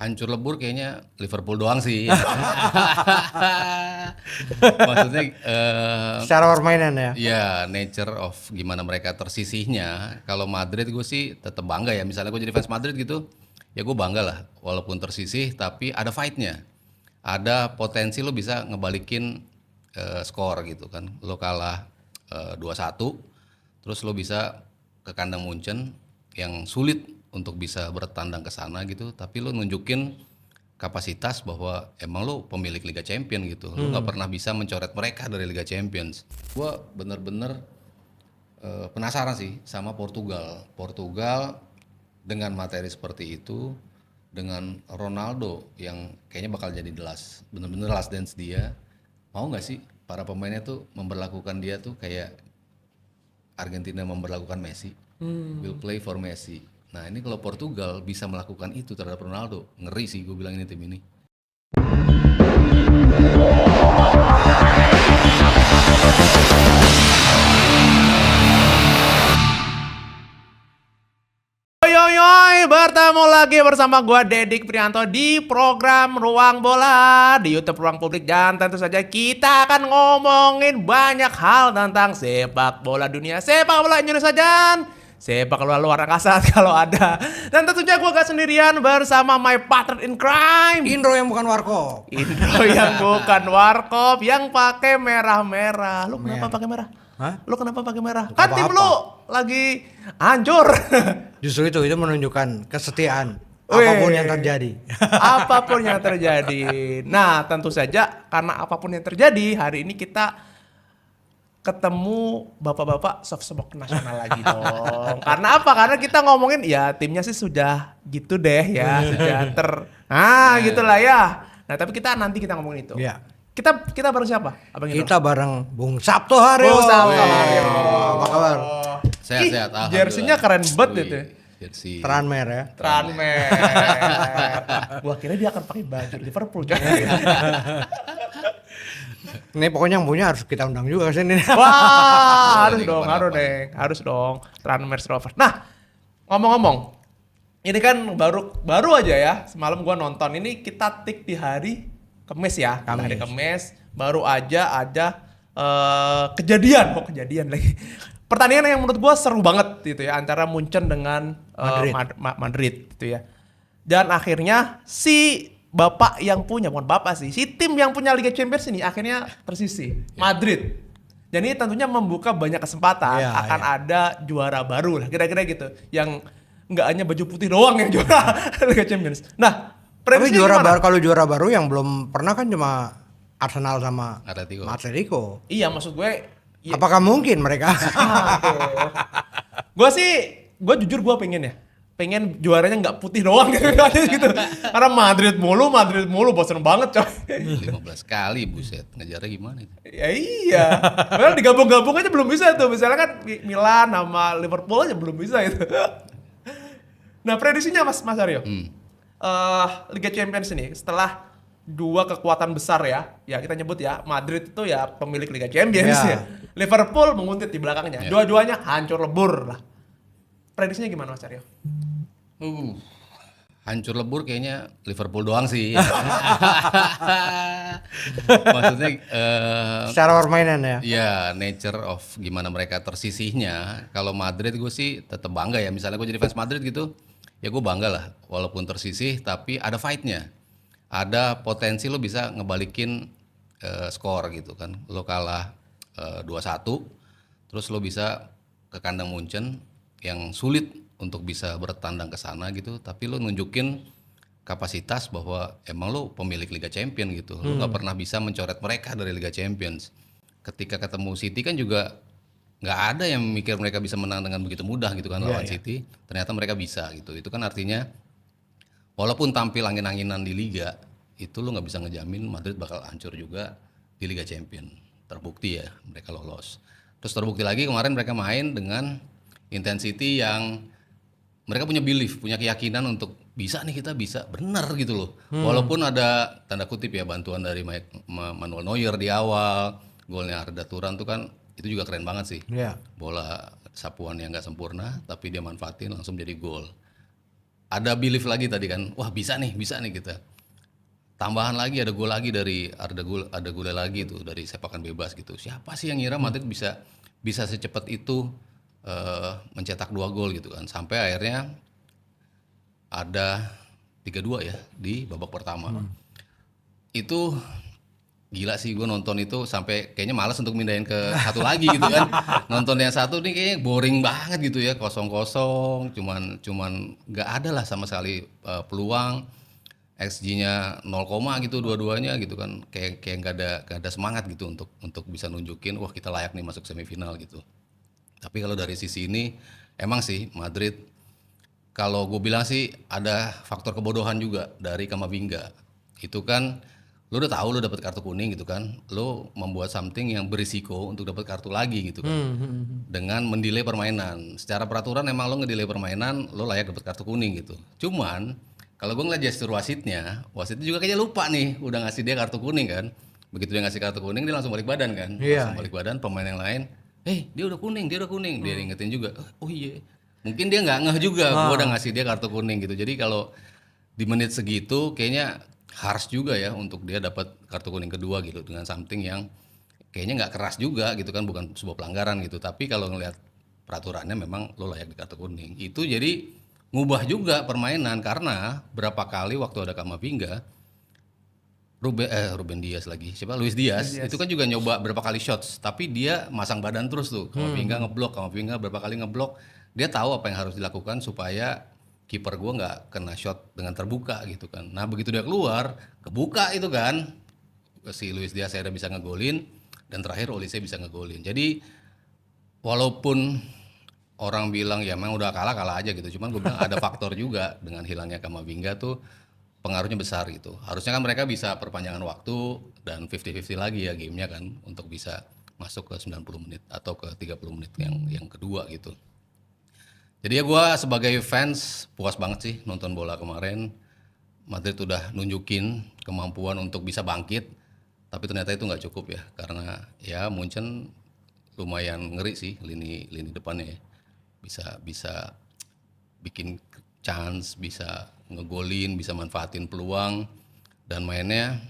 Hancur lebur kayaknya Liverpool doang sih. Maksudnya Secara permainan ya. ya nature of gimana mereka tersisihnya. Kalau Madrid gue sih tetap bangga ya. Misalnya gue jadi fans Madrid gitu, ya gue bangga lah. Walaupun tersisih, tapi ada fightnya. Ada potensi lo bisa ngebalikin skor gitu kan. Lo kalah 2-1, terus lo bisa ke kandang Munchen yang sulit untuk bisa bertandang ke sana gitu, tapi lo nunjukin kapasitas bahwa emang lo pemilik Liga Champions gitu. Lo nggak pernah bisa mencoret mereka dari Liga Champions. Gua bener-bener penasaran sih sama Portugal. Portugal dengan materi seperti itu, dengan Ronaldo yang kayaknya bakal jadi bener-bener last dance dia. Mau nggak sih para pemainnya tuh memperlakukan dia tuh kayak Argentina memperlakukan Messi? Will play for Messi. Nah ini kalau Portugal bisa melakukan itu terhadap Ronaldo, ngeri sih gue bilang ini tim ini. Yoyoy, bertemu lagi bersama gua Dedik Prianto di program Ruang Bola di YouTube Ruang Publik, dan tentu saja kita akan ngomongin banyak hal tentang sepak bola dunia, sepak bola Indonesia, dan sepak bola luar angkasa kalau ada. Dan tentunya gua gak sendirian bersama my partner in crime, Indro yang bukan warkop. Indro yang bukan warkop, yang pakai merah-merah. Lu kenapa pakai merah? Hah? Lu kenapa pakai merah? Gak Kan tim apa-apa. lu lagi hancur. Justru itu menunjukkan kesetiaan Weh. apapun yang terjadi. Apapun yang terjadi. Nah, tentu saja karena apapun yang terjadi, hari ini kita ketemu bapak-bapak soft nasional lagi dong. Karena apa? Karena kita ngomongin ya timnya sih sudah gitu deh ya, sudah gitulah ya. Nah, tapi nanti kita ngomongin itu. Iya. Kita bareng siapa? Abang Indro? Kita bareng Bung Sabto Haryo. Bung Sabto Weh. Haryo. Apa kabar? Sehat-sehat. Ih, jersinya keren banget itu. Jersey. Tranmer ya. Tranmer. Gua kira dia akan pakai baju Liverpool. Ini pokoknya yang punya harus kita undang juga ke sini. Wah, harus Boleh, dong, kapan-kapan. harus dong. Tranmere Rovers. Nah, ngomong-ngomong, ini kan baru aja ya. Semalam gua nonton. Ini kita tik di hari Kamis ya. Kamis. Hari Kamis baru aja ada kejadian lagi. Pertandingan yang menurut gua seru banget gitu ya, antara Munchen dengan Madrid. Madrid gitu ya. Dan akhirnya si tim yang punya Liga Champions ini akhirnya tersisih, Madrid. Dan ini tentunya membuka banyak kesempatan, Iya, akan iya. ada juara baru lah, kira-kira gitu. Yang nggak hanya baju putih doang yang juara Liga Champions. Nah, Tapi prediksinya gimana? kalau juara baru yang belum pernah kan cuma Arsenal sama Atletico. Atletico. Iya, maksud gue ya, Apakah mungkin mereka? gue jujur pengen juaranya nggak putih doang gitu. Karena Madrid mulu bosan banget coy. 15 kali buset, ngejarnya gimana itu? Ya iya. Padahal digabung-gabung aja belum bisa tuh. Misalnya kan Milan sama Liverpool aja belum bisa itu. Nah, prediksinya Mas Aryo. Liga Champions ini setelah dua kekuatan besar ya kita nyebut ya, Madrid itu ya pemilik Liga Champions Ya. ya. Liverpool menguntit di belakangnya. Ya. Dua-duanya hancur lebur lah. Prediksinya gimana Mas Aryo? Hancur lebur kayaknya Liverpool doang sih. Maksudnya Secara permainan ya. ya nature of gimana mereka tersisihnya. Kalau Madrid gue sih tetap bangga ya. Misalnya gue jadi fans Madrid gitu, ya gue bangga lah. Walaupun tersisih, tapi ada fightnya. Ada potensi lo bisa ngebalikin skor gitu kan. Lo kalah 2-1, terus lo bisa ke kandang Munchen yang sulit untuk bisa bertandang ke sana gitu, tapi lo nunjukin kapasitas bahwa emang lo pemilik Liga Champions gitu. Lo nggak pernah bisa mencoret mereka dari Liga Champions. Ketika ketemu City kan juga nggak ada yang mikir mereka bisa menang dengan begitu mudah gitu kan lawan City. Ternyata mereka bisa gitu. Itu kan artinya walaupun tampil angin-anginan di Liga, itu lo nggak bisa ngejamin Madrid bakal hancur juga di Liga Champions. Terbukti ya mereka lolos. Terus terbukti lagi kemarin mereka main dengan intensity yang mereka punya belief, punya keyakinan untuk bisa nih, kita bisa benar gitu loh. Walaupun ada tanda kutip ya bantuan dari Manuel Neuer di awal, golnya Arda Turan tuh kan itu juga keren banget sih. Iya. Bola sapuan yang nggak sempurna tapi dia manfaatin langsung jadi gol. ada belief lagi tadi kan, wah bisa nih kita. Tambahan lagi ada gol lagi dari ada gol lagi tuh dari sepakan bebas gitu. Siapa sih yang ngira Madrid bisa secepat itu mencetak 2 gol gitu kan. Sampai akhirnya ada 3-2 ya di babak pertama. Itu gila sih, gue nonton itu sampai kayaknya malas untuk mindahin ke satu lagi gitu kan. Nonton yang satu nih kayaknya boring banget gitu ya, kosong-kosong, cuman nggak ada lah sama sekali peluang. XG-nya 0, gitu dua-duanya gitu kan, kayak nggak ada semangat gitu untuk bisa nunjukin wah kita layak nih masuk semifinal gitu. Tapi kalau dari sisi ini emang sih Madrid, kalau gue bilang sih ada faktor kebodohan juga dari Kamavinga. Itu kan lu udah tahu lu dapat kartu kuning gitu kan, lu membuat something yang berisiko untuk dapat kartu lagi gitu kan. Dengan mendelay permainan. Secara peraturan emang lu ngedelay permainan, lu layak dapat kartu kuning gitu. Cuman kalau gue ngeliat gestur wasitnya juga kayaknya lupa nih udah ngasih dia kartu kuning kan. Begitu dia ngasih kartu kuning dia langsung balik badan kan. Langsung balik badan, pemain yang lain, dia udah kuning. Dia ingetin juga, oh iya. Mungkin dia nggak ngeh juga, gue udah ngasih dia kartu kuning gitu. Jadi kalau di menit segitu kayaknya harus juga ya untuk dia dapat kartu kuning kedua gitu dengan something yang kayaknya nggak keras juga gitu kan, bukan sebuah pelanggaran gitu. Tapi kalau ngelihat peraturannya memang lo layak di kartu kuning. Itu jadi ngubah juga permainan karena berapa kali waktu ada Kamavinga, Ruben Dias lagi, Luis Diaz itu kan juga nyoba berapa kali shots, tapi dia masang badan terus tuh. Kamavinga berapa kali ngeblok, dia tahu apa yang harus dilakukan supaya kiper gue nggak kena shot dengan terbuka gitu kan. Nah begitu dia keluar, kebuka itu kan, si Luis Diaz akhirnya bisa ngegolin, dan terakhir Olise bisa ngegolin. Jadi walaupun orang bilang ya memang udah kalah aja gitu, cuman gue bilang ada faktor juga dengan hilangnya Kamavinga tuh pengaruhnya besar gitu. Harusnya kan mereka bisa perpanjangan waktu dan 50-50 lagi ya gamenya kan, untuk bisa masuk ke 90 menit atau ke 30 menit yang kedua gitu. Jadi ya gue sebagai fans puas banget sih nonton bola kemarin. Madrid udah nunjukin kemampuan untuk bisa bangkit, tapi ternyata itu nggak cukup ya, karena ya Munchen lumayan ngeri sih lini depannya ya. Bisa bikin chance, bisa ngegolin, bisa manfaatin peluang, dan mainnya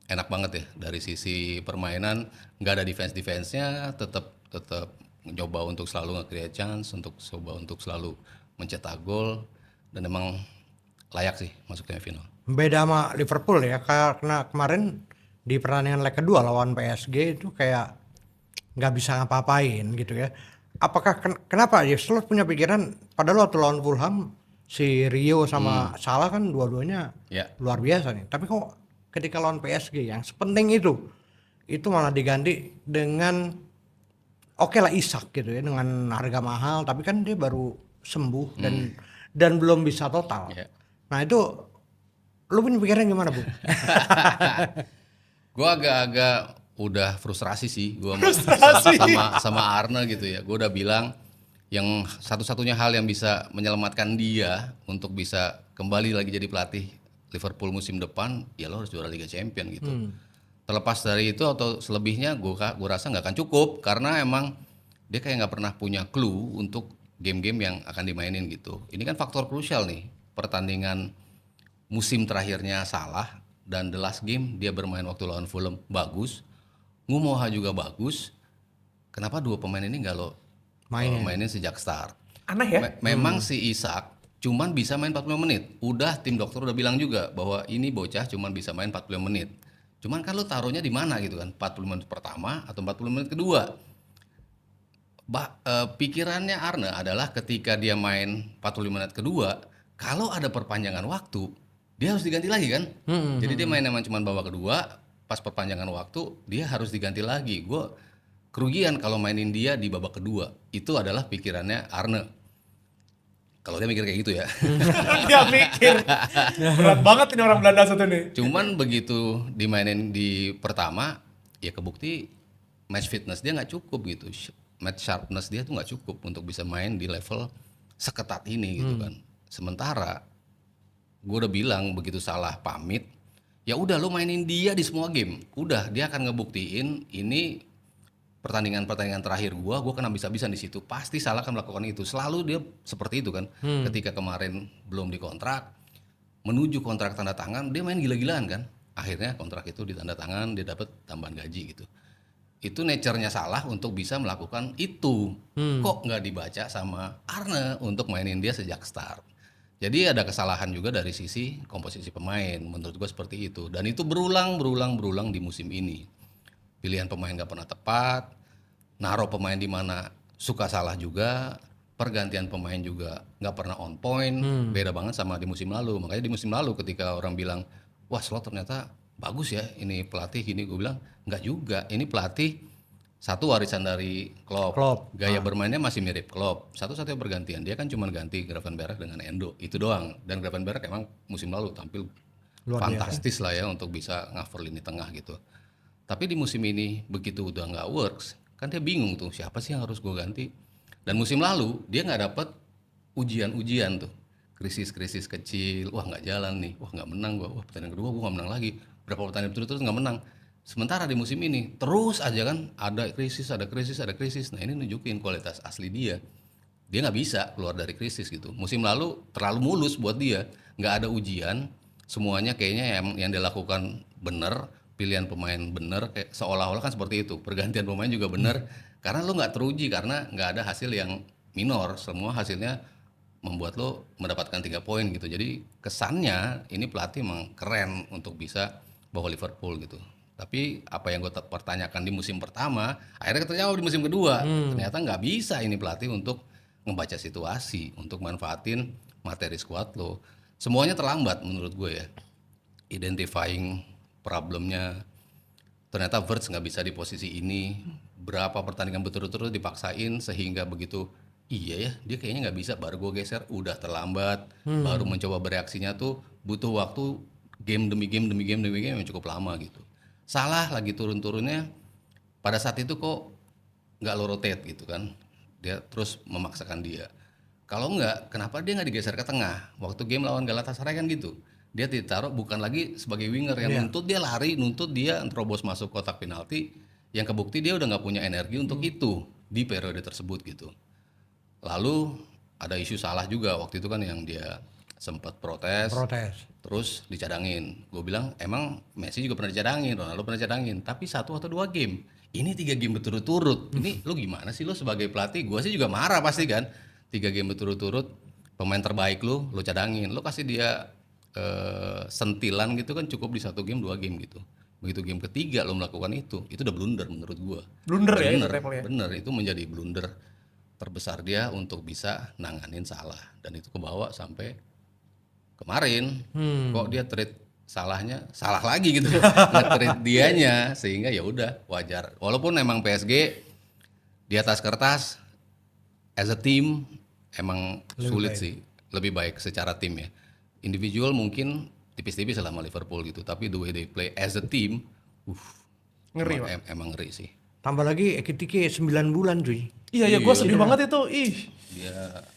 enak banget ya dari sisi permainan. Nggak ada defense-nya, tetap nyoba untuk selalu nge-create chance, untuk selalu mencetak gol, dan emang layak sih masuk semifinal. Beda sama Liverpool ya, karena kemarin di pertandingan leg kedua lawan PSG itu kayak nggak bisa ngapa-ngapain gitu ya. Apakah kenapa ya selalu punya pikiran, padahal waktu lawan Fulham si Rio sama Salah kan dua-duanya luar biasa nih, tapi kok ketika lawan PSG yang sepenting itu malah diganti dengan oke lah Isak gitu ya, dengan harga mahal, tapi kan dia baru sembuh dan belum bisa total. Nah itu lu punya pikiran gimana Bu? Gue agak udah frustrasi sih gue sama Arne gitu ya. Gue udah bilang yang satu-satunya hal yang bisa menyelamatkan dia untuk bisa kembali lagi jadi pelatih Liverpool musim depan, ya lo harus juara Liga Champions gitu. Terlepas dari itu atau selebihnya gue rasa nggak akan cukup, karena emang dia kayak nggak pernah punya clue untuk game-game yang akan dimainin gitu. Ini kan faktor krusial nih, pertandingan musim terakhirnya Salah, dan the last game dia bermain waktu lawan Fulham bagus, Ngumoha juga bagus. Kenapa dua pemain ini nggak lo mainin sejak start? Aneh ya. Memang si Isak cuman bisa main 40 menit. Udah tim dokter udah bilang juga bahwa ini bocah cuman bisa main 40 menit. Cuman kan lo taruhnya di mana gitu kan? 40 menit pertama atau 40 menit kedua? Pikirannya Arne adalah ketika dia main 45 menit kedua, kalau ada perpanjangan waktu, dia harus diganti lagi kan? Jadi dia main emang cuman babak kedua, pas perpanjangan waktu dia harus diganti lagi. Gue kerugian kalau mainin dia di babak kedua. Itu adalah pikirannya Arne. Kalau dia mikir kayak gitu ya. Dia mikir. Berat banget ini orang Belanda satu nih. Cuman begitu dimainin di pertama, ya kebukti match fitness dia nggak cukup gitu. Match sharpness dia tuh nggak cukup untuk bisa main di level seketat ini gitu kan. Sementara gue udah bilang begitu Salah pamit, ya udah lo mainin dia di semua game. Udah dia akan ngebuktiin ini pertandingan terakhir gua kena bisa-bisa di situ. Pasti Salah kan melakukan itu. Selalu dia seperti itu kan. Ketika kemarin belum dikontrak, menuju kontrak tanda tangan, dia main gila-gilaan kan. Akhirnya kontrak itu ditanda tangan, dia dapat tambahan gaji gitu. Itu nature-nya Salah untuk bisa melakukan itu. Kok nggak dibaca sama Arne untuk mainin dia sejak start. Jadi ada kesalahan juga dari sisi komposisi pemain, menurut gue seperti itu. Dan itu berulang di musim ini. Pilihan pemain gak pernah tepat, naruh pemain di mana suka salah juga, pergantian pemain juga gak pernah on point, beda banget sama di musim lalu. Makanya di musim lalu ketika orang bilang, wah Slot ternyata bagus ya ini pelatih gini, gue bilang nggak juga, ini pelatih satu warisan dari Klopp. Gaya bermainnya masih mirip Klopp. Satu-satunya pergantian dia kan cuma ganti Gravenberch dengan Endo, itu doang. Dan Gravenberch emang musim lalu tampil fantastis lah ya untuk bisa cover lini tengah gitu. Tapi di musim ini begitu udah nggak works, kan dia bingung tuh siapa sih yang harus gue ganti. Dan musim lalu dia nggak dapet ujian-ujian tuh, krisis-krisis kecil, wah nggak jalan nih, wah nggak menang gue, wah pertandingan kedua gue nggak menang lagi, berapa pertandingan berturut-turut nggak menang. Sementara di musim ini terus aja kan ada krisis. Nah ini nunjukin kualitas asli dia. Dia nggak bisa keluar dari krisis gitu. Musim lalu terlalu mulus buat dia, nggak ada ujian, semuanya kayaknya yang dia lakukan bener, pilihan pemain bener, kayak seolah-olah kan seperti itu. Pergantian pemain juga bener, karena lo nggak teruji, karena nggak ada hasil yang minor, semua hasilnya membuat lo mendapatkan 3 poin gitu. Jadi kesannya ini pelatih emang keren untuk bisa bawa Liverpool gitu. Tapi apa yang gue pertanyakan di musim pertama, akhirnya terjawab di musim kedua. Ternyata nggak bisa ini pelatih untuk ngebaca situasi, untuk manfaatin materi squad lo. Semuanya terlambat menurut gue ya. Identifying problemnya. Ternyata Wirtz nggak bisa di posisi ini. Berapa pertandingan berturut-turut dipaksain sehingga begitu, iya ya dia kayaknya nggak bisa, baru gue geser, udah terlambat. Baru mencoba bereaksinya tuh butuh waktu game demi game yang cukup lama gitu. Salah lagi turun-turunnya pada saat itu kok nggak lo rotate gitu kan, dia terus memaksakan dia. Kalau nggak, kenapa dia nggak digeser ke tengah? Waktu game lawan Galatasaray kan gitu, dia ditaruh bukan lagi sebagai winger yang nuntut dia lari, nuntut dia terobos masuk kotak penalti, yang kebukti dia udah nggak punya energi untuk itu di periode tersebut gitu. Lalu ada isu Salah juga waktu itu kan yang dia sempat protes. Terus dicadangin. Gue bilang emang Messi juga pernah dicadangin, Ronaldo pernah dicadangin, tapi 1 atau 2 game. Ini 3 game berturut-turut. Ini lu gimana sih lu sebagai pelatih? Gue sih juga marah pasti kan. 3 game berturut-turut, pemain terbaik lu cadangin. Lu kasih dia sentilan gitu kan cukup di 1 game 2 game gitu. Begitu game ketiga lu melakukan itu udah blunder menurut gue. Blunder ya? Bener, itu menjadi blunder terbesar dia untuk bisa nanganin Salah. Dan itu kebawa sampai kemarin, kok dia treat Salahnya salah lagi gitu, nge-treat dianya, sehingga ya udah wajar. Walaupun emang PSG di atas kertas as a team emang sulit sih, lebih baik secara tim ya. Individual mungkin tipis-tipis sama Liverpool gitu, tapi the way they play as a team, ngeri emang ngeri sih. Tambah lagi Ekitike 9 bulan cuy. Iya, gue sedih banget itu. Dia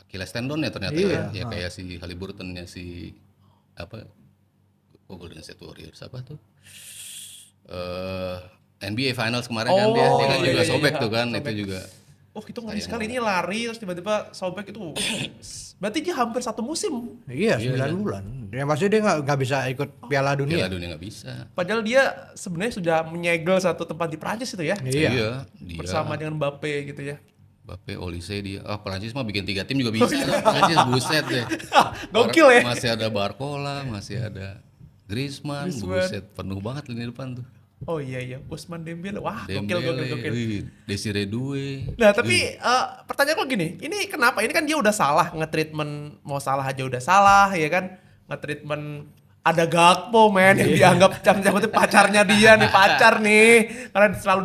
Achilles tendon ya ternyata ya kayak si Haliburtonnya si apa Golden State Warriors apa tuh NBA Finals kemarin kan dia kan juga sobek tuh kan, sobek. Itu juga itu ngeri sekali, ini lari terus tiba-tiba sobek itu. Berarti dia hampir 1 musim. Iya 9 bulan. Ya pasti dia nggak bisa ikut Piala Dunia. Piala Dunia nggak bisa. Padahal dia sebenarnya sudah menyegel 1 tempat di Prancis itu ya. Iya. Bersama dengan Mbappe gitu ya. Mbappe, Olise dia. Prancis mah bikin 3 tim juga bisa. Prancis buset deh. Gokil ya. Masih ada Barcola, masih ada Griezmann. Buset, penuh banget lini depan tuh. Oh iya, Ousmane Dembele. Wah, gokil. Desire Doué. Nah, tapi pertanyaan gue gini, ini kenapa? Ini kan dia udah salah nge-treatment, mau salah aja udah salah ya kan? Nge-treatment ada Gakpo men yang dianggap cabut itu pacarnya dia nih, pacar nih, karena selalu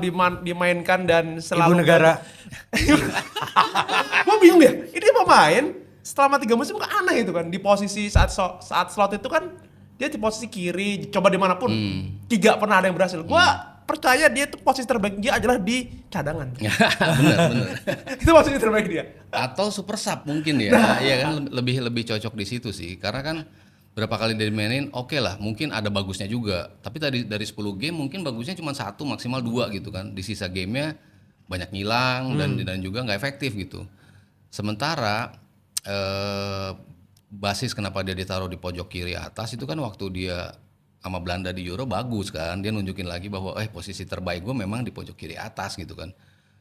dimainkan dan selalu ibu negara. Gue bingung ya, ini pemain selama 3 musim kan aneh itu kan, di posisi saat slot itu kan dia di posisi kiri, coba dimanapun 3 pernah ada yang berhasil. Gue percaya dia tuh posisi terbaik dia adalah di cadangan. Bener. Itu posisi terbaik dia. Atau super sub mungkin ya, iya kan lebih cocok di situ sih, karena kan berapa kali dia dimainin, oke lah, mungkin ada bagusnya juga. Tapi tadi dari 10 game mungkin bagusnya cuma 1 maksimal 2 gitu kan. Di sisa gamenya banyak ngilang dan juga nggak efektif gitu. Sementara basis kenapa dia ditaruh di pojok kiri atas itu kan waktu dia sama Belanda di Euro bagus kan, dia nunjukin lagi bahwa posisi terbaik gue memang di pojok kiri atas gitu kan.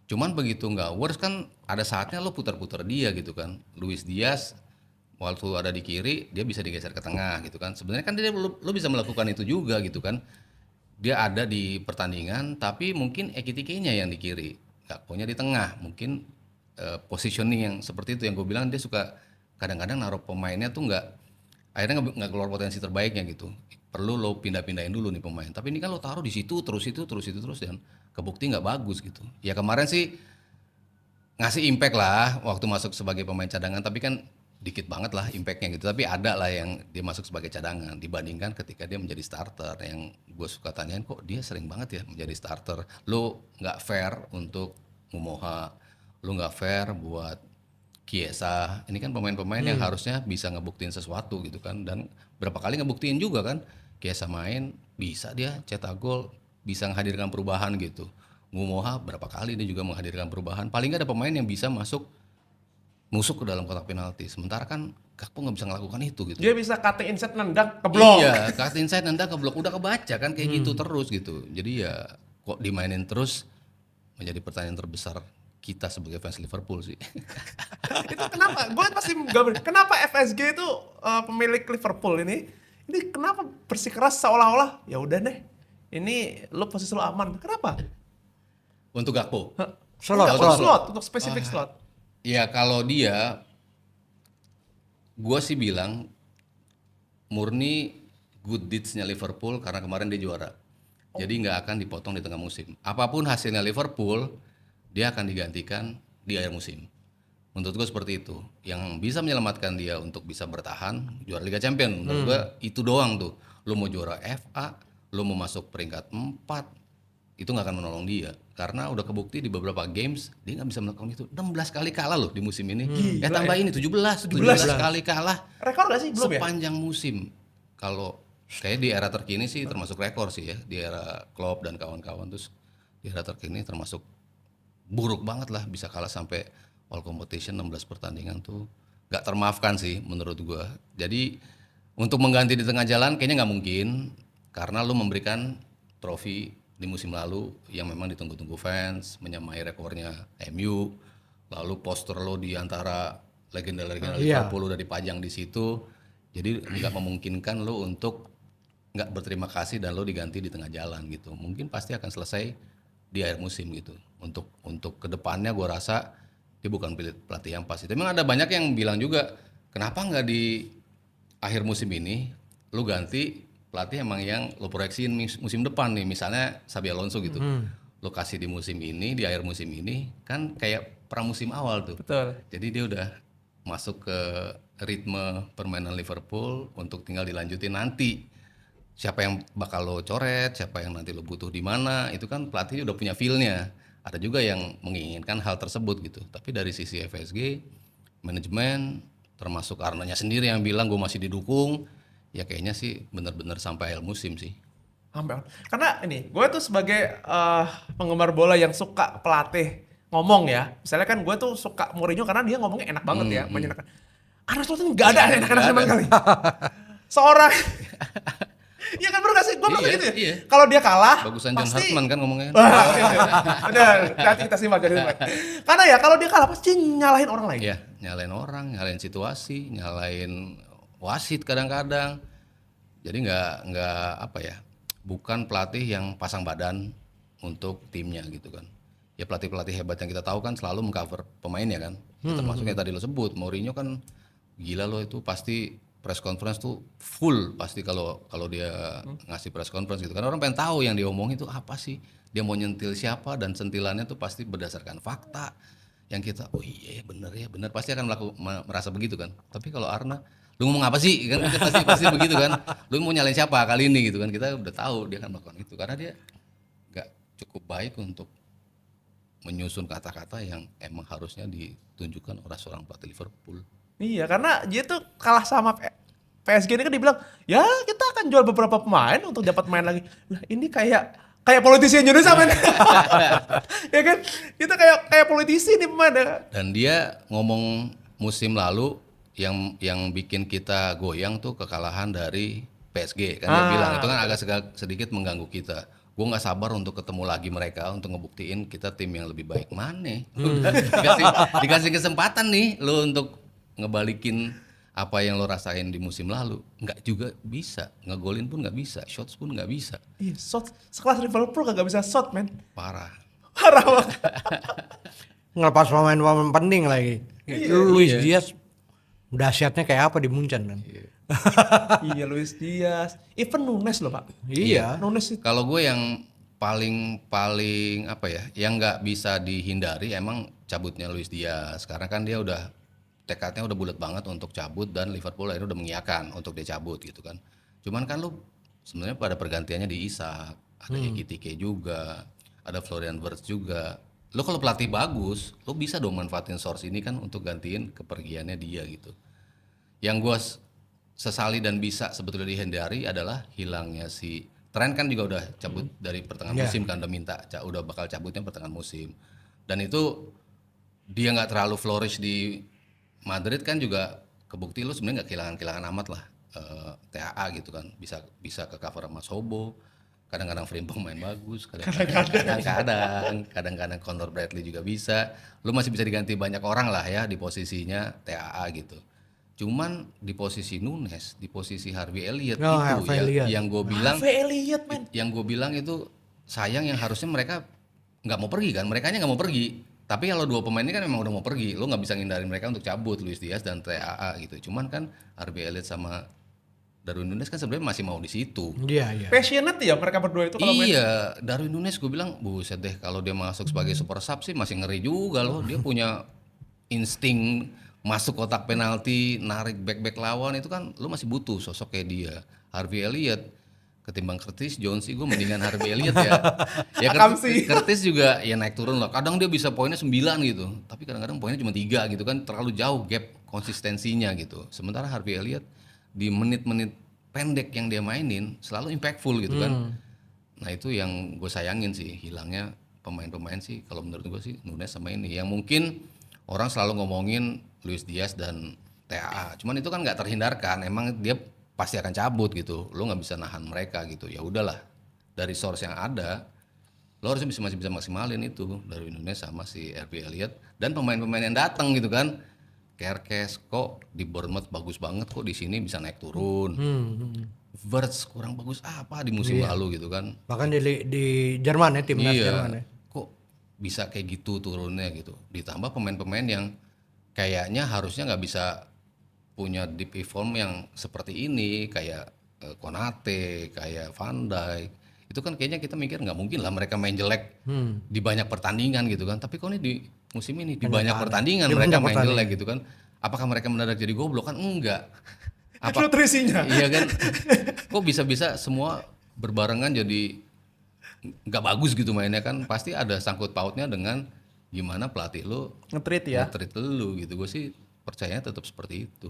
Cuman begitu nggak works kan ada saatnya lo putar-putar dia gitu kan. Luis Diaz waktu ada di kiri dia bisa digeser ke tengah gitu kan. Sebenarnya kan lo bisa melakukan itu juga gitu kan. Dia ada di pertandingan tapi mungkin Ekitike-nya yang di kiri, Gakpo-nya di tengah. Mungkin positioning yang seperti itu yang gue bilang dia suka kadang-kadang naruh pemainnya tuh akhirnya nggak keluar potensi terbaiknya gitu. Perlu lo pindah-pindahin dulu nih pemain. Tapi ini kan lo taruh di situ terus dan kebukti nggak bagus gitu. Ya kemarin sih ngasih impact lah waktu masuk sebagai pemain cadangan, tapi kan dikit banget lah impactnya gitu. Tapi ada lah yang dia masuk sebagai cadangan dibandingkan ketika dia menjadi starter. Yang gue suka tanyain kok dia sering banget ya menjadi starter. Lo nggak fair untuk Mumoha, lo nggak fair buat Chiesa. Ini kan pemain-pemain yang harusnya bisa ngebuktiin sesuatu gitu kan. Dan berapa kali ngebuktiin juga kan. Chiesa main bisa dia cetak gol, bisa menghadirkan perubahan gitu. Mumoha berapa kali dia juga menghadirkan perubahan. Paling nggak ada pemain yang bisa nusuk ke dalam kotak penalti. Sementara kan Gakpo nggak bisa ngelakukan itu gitu. Dia bisa cutting inside nendang ke blok. Iya, cut inside nendang ke blok udah kebaca kan kayak gitu terus gitu. Jadi ya kok dimainin terus menjadi pertanyaan terbesar kita sebagai fans Liverpool sih. Itu kenapa? Gue pasti gambar. Kenapa FSG itu pemilik Liverpool ini kenapa bersikeras seolah-olah ya udah deh. Ini lo posisi lo aman. Kenapa? Untuk Gakpo. Slot, untuk spesifik slot. Ya kalau dia, gue sih bilang murni good deeds-nya Liverpool karena kemarin dia juara. Jadi nggak akan dipotong di tengah musim. Apapun hasilnya Liverpool, dia akan digantikan di akhir musim. Menurut gue seperti itu. Yang bisa menyelamatkan dia untuk bisa bertahan juara Liga Champions. Menurut gue itu doang tuh. Lu mau juara FA, lu mau masuk peringkat 4, itu nggak akan menolong dia. Karena udah kebukti di beberapa games dia nggak bisa melakukan itu. 16 kali kalah loh di musim ini. Tambah ini 17 kali kalah. Rekor gak sih? Belum ya? Sepanjang musim. Kalau kayak di era terkini sih termasuk rekor sih ya. Di era Klopp dan kawan-kawan. Terus di era terkini termasuk buruk banget lah. Bisa kalah sampai all competition 16 pertandingan tuh nggak termaafkan sih menurut gua. Jadi untuk mengganti di tengah jalan kayaknya nggak mungkin. Karena lu memberikan trofi di musim lalu yang memang ditunggu-tunggu fans, menyamai rekornya MU, lalu poster lo di antara legenda-legenda Liverpool udah dipajang di situ, jadi nggak memungkinkan lo untuk nggak berterima kasih dan lo diganti di tengah jalan gitu. Mungkin pasti akan selesai di akhir musim gitu. Untuk kedepannya gue rasa dia bukan pelatih yang pas. Itu memang ada banyak yang bilang juga kenapa nggak di akhir musim ini lo ganti pelatih emang yang lo proyeksiin musim depan nih, misalnya Xabi Alonso gitu. Lo kasih di musim ini, di akhir musim ini, kan kayak pramusim awal tuh. Betul. Jadi dia udah masuk ke ritme permainan Liverpool untuk tinggal dilanjutin nanti. Siapa yang bakal lo coret, siapa yang nanti lo butuh di mana, itu kan pelatih udah punya feel-nya. Ada juga yang menginginkan hal tersebut gitu. Tapi dari sisi FSG, manajemen, termasuk Arnanya sendiri yang bilang gue masih didukung, ya kayaknya sih benar-benar sampai akhir musim sih. Karena ini, gue tuh sebagai penggemar bola yang suka pelatih ngomong ya. Misalnya kan gue tuh suka Mourinho karena dia ngomongnya enak banget ya, menyenangkan. Arne Slot nggak ada enak-enak sama sekali. Seorang, iya kan bener gak sih? Gue merasa gitu ya. Iya. Kalau dia kalah, Bagusan John pasti. Hartman kan ngomongnya. Bener, nanti kita simak jadi. Karena ya kalau dia kalah pasti nyalahin orang lain. Iya, nyalain orang, nyalain situasi, nyalain wasit kadang-kadang. Jadi nggak apa ya, bukan pelatih yang pasang badan untuk timnya gitu kan. Ya pelatih-pelatih hebat yang kita tahu kan selalu mengcover pemainnya kan. Ya, termasuk yang tadi lo sebut, Mourinho kan gila lo itu pasti press conference tuh full pasti kalau dia ngasih press conference gitu kan. Orang pengen tahu yang dia omongin itu apa sih. Dia mau nyentil siapa dan sentilannya tuh pasti berdasarkan fakta. Yang kita, oh iya bener pasti akan merasa begitu kan. Tapi kalau Arna, lu ngomong apa sih kan pasti begitu kan, lu mau nyalain siapa kali ini gitu kan, kita udah tahu dia akan melakukan itu karena dia nggak cukup baik untuk menyusun kata-kata yang emang harusnya ditunjukkan oleh seorang pelatih Liverpool. Iya, karena dia tuh kalah sama PSG ini kan dibilang, ya kita akan jual beberapa pemain untuk dapat main lagi. Lah ini kayak kayak politisi Indonesia men. Ya kan? Kita kayak politisi nih pemain. Dan dia ngomong musim lalu yang bikin kita goyang tuh kekalahan dari PSG kan dia bilang itu kan agak sedikit mengganggu kita. Gue nggak sabar untuk ketemu lagi mereka untuk ngebuktiin kita tim yang lebih baik. Mana? Dikasih kesempatan nih lo untuk ngebalikin apa yang lo rasain di musim lalu, nggak juga bisa, ngegolin pun nggak bisa, shots pun nggak bisa. Iya, shot sekelas Liverpool kagak bisa shot men. Parah. Parah banget. Ngelepas pemain-pemain penting lagi. Luis Diaz dahsyatnya kayak apa di Munchen kan. Iya Luis Diaz, even Nunes loh Pak. Iya. Nunes itu. Kalau gue yang paling apa ya, yang nggak bisa dihindari emang cabutnya Luis Diaz, karena kan dia udah tekadnya udah bulat banget untuk cabut dan Liverpool akhirnya udah mengiyakan untuk dia cabut gitu kan. Cuman kan lu sebenarnya pada pergantiannya di Isak, ada Ekitike juga, ada Florian Wirtz juga. Lu kalau pelatih bagus, lu bisa dong manfaatin source ini kan untuk gantiin kepergiannya dia gitu. Yang gua sesali dan bisa sebetulnya dihindari adalah hilangnya si Trent kan juga udah cabut dari pertengahan musim kan, udah minta udah bakal cabutnya pertengahan musim. Dan itu dia nggak terlalu flourish di Madrid kan juga kebukti lu sebenarnya nggak kehilangan amat lah TAA gitu kan, bisa ke cover sama Sobo, kadang-kadang Frimpong main bagus, kadang-kadang Conor Bradley juga bisa, lu masih bisa diganti banyak orang lah ya di posisinya TAA gitu. Cuman di posisi Nunes, di posisi Harvey Elliott yang gue bilang, yang gue bilang itu sayang yang harusnya mereka nggak mau pergi kan, merekanya nggak mau pergi. Tapi kalau dua pemain ini kan memang udah mau pergi, lo nggak bisa ngindarin mereka untuk cabut, Luis Diaz dan TAA gitu. Cuman kan Harvey Elliott sama Darwin Nunes kan sebenarnya masih mau di situ. Iya. Passionate ya mereka berdua itu kalau main. Iya, Darwin Nunes gue bilang, buset deh kalau dia masuk sebagai super sub sih masih ngeri juga loh. Dia punya insting masuk kotak penalti, narik back lawan itu kan lo masih butuh sosok kayak dia. Harvey Elliott ketimbang Curtis Jones sih gue mendingan Harvey Elliott ya. Ya Curtis juga ya naik turun lah. Kadang dia bisa poinnya 9 gitu. Tapi kadang-kadang poinnya cuma 3 gitu kan, terlalu jauh gap konsistensinya gitu. Sementara Harvey Elliott di menit-menit pendek yang dia mainin selalu impactful gitu kan. Nah itu yang gue sayangin sih, hilangnya pemain-pemain sih kalau menurut gue sih Nunes sama ini. Yang mungkin orang selalu ngomongin Luis Diaz dan TAA. Cuman itu kan nggak terhindarkan. Emang dia pasti akan cabut gitu, lo nggak bisa nahan mereka gitu. Ya udahlah, dari source yang ada, lo harusnya masih bisa maksimalin itu dari Nunes sama si Harvey Elliott dan pemain-pemain yang datang gitu kan. Kerkes kok di Bournemouth bagus banget, kok di sini bisa naik turun. Wirtz kurang bagus apa di musim lalu gitu kan. Bahkan di Jerman ya, timnas Jerman ya. Kok bisa kayak gitu turunnya gitu. Ditambah pemain-pemain yang kayaknya harusnya nggak bisa punya deep form yang seperti ini, kayak Konate, kayak Van Dijk. Itu kan kayaknya kita mikir nggak mungkin lah mereka main jelek di banyak pertandingan gitu kan. Tapi kok ini di musim ini di banyak pertandingan mereka main jelek gitu kan. Apakah mereka mendadak jadi goblok kan? Enggak. Nutrisinya. Iya kan? Kok bisa-bisa semua berbarengan jadi nggak bagus gitu mainnya kan? Pasti ada sangkut pautnya dengan gimana pelatih lo Nge-treat ya. nge-treat lu gitu. Gue sih percayanya tetap seperti itu.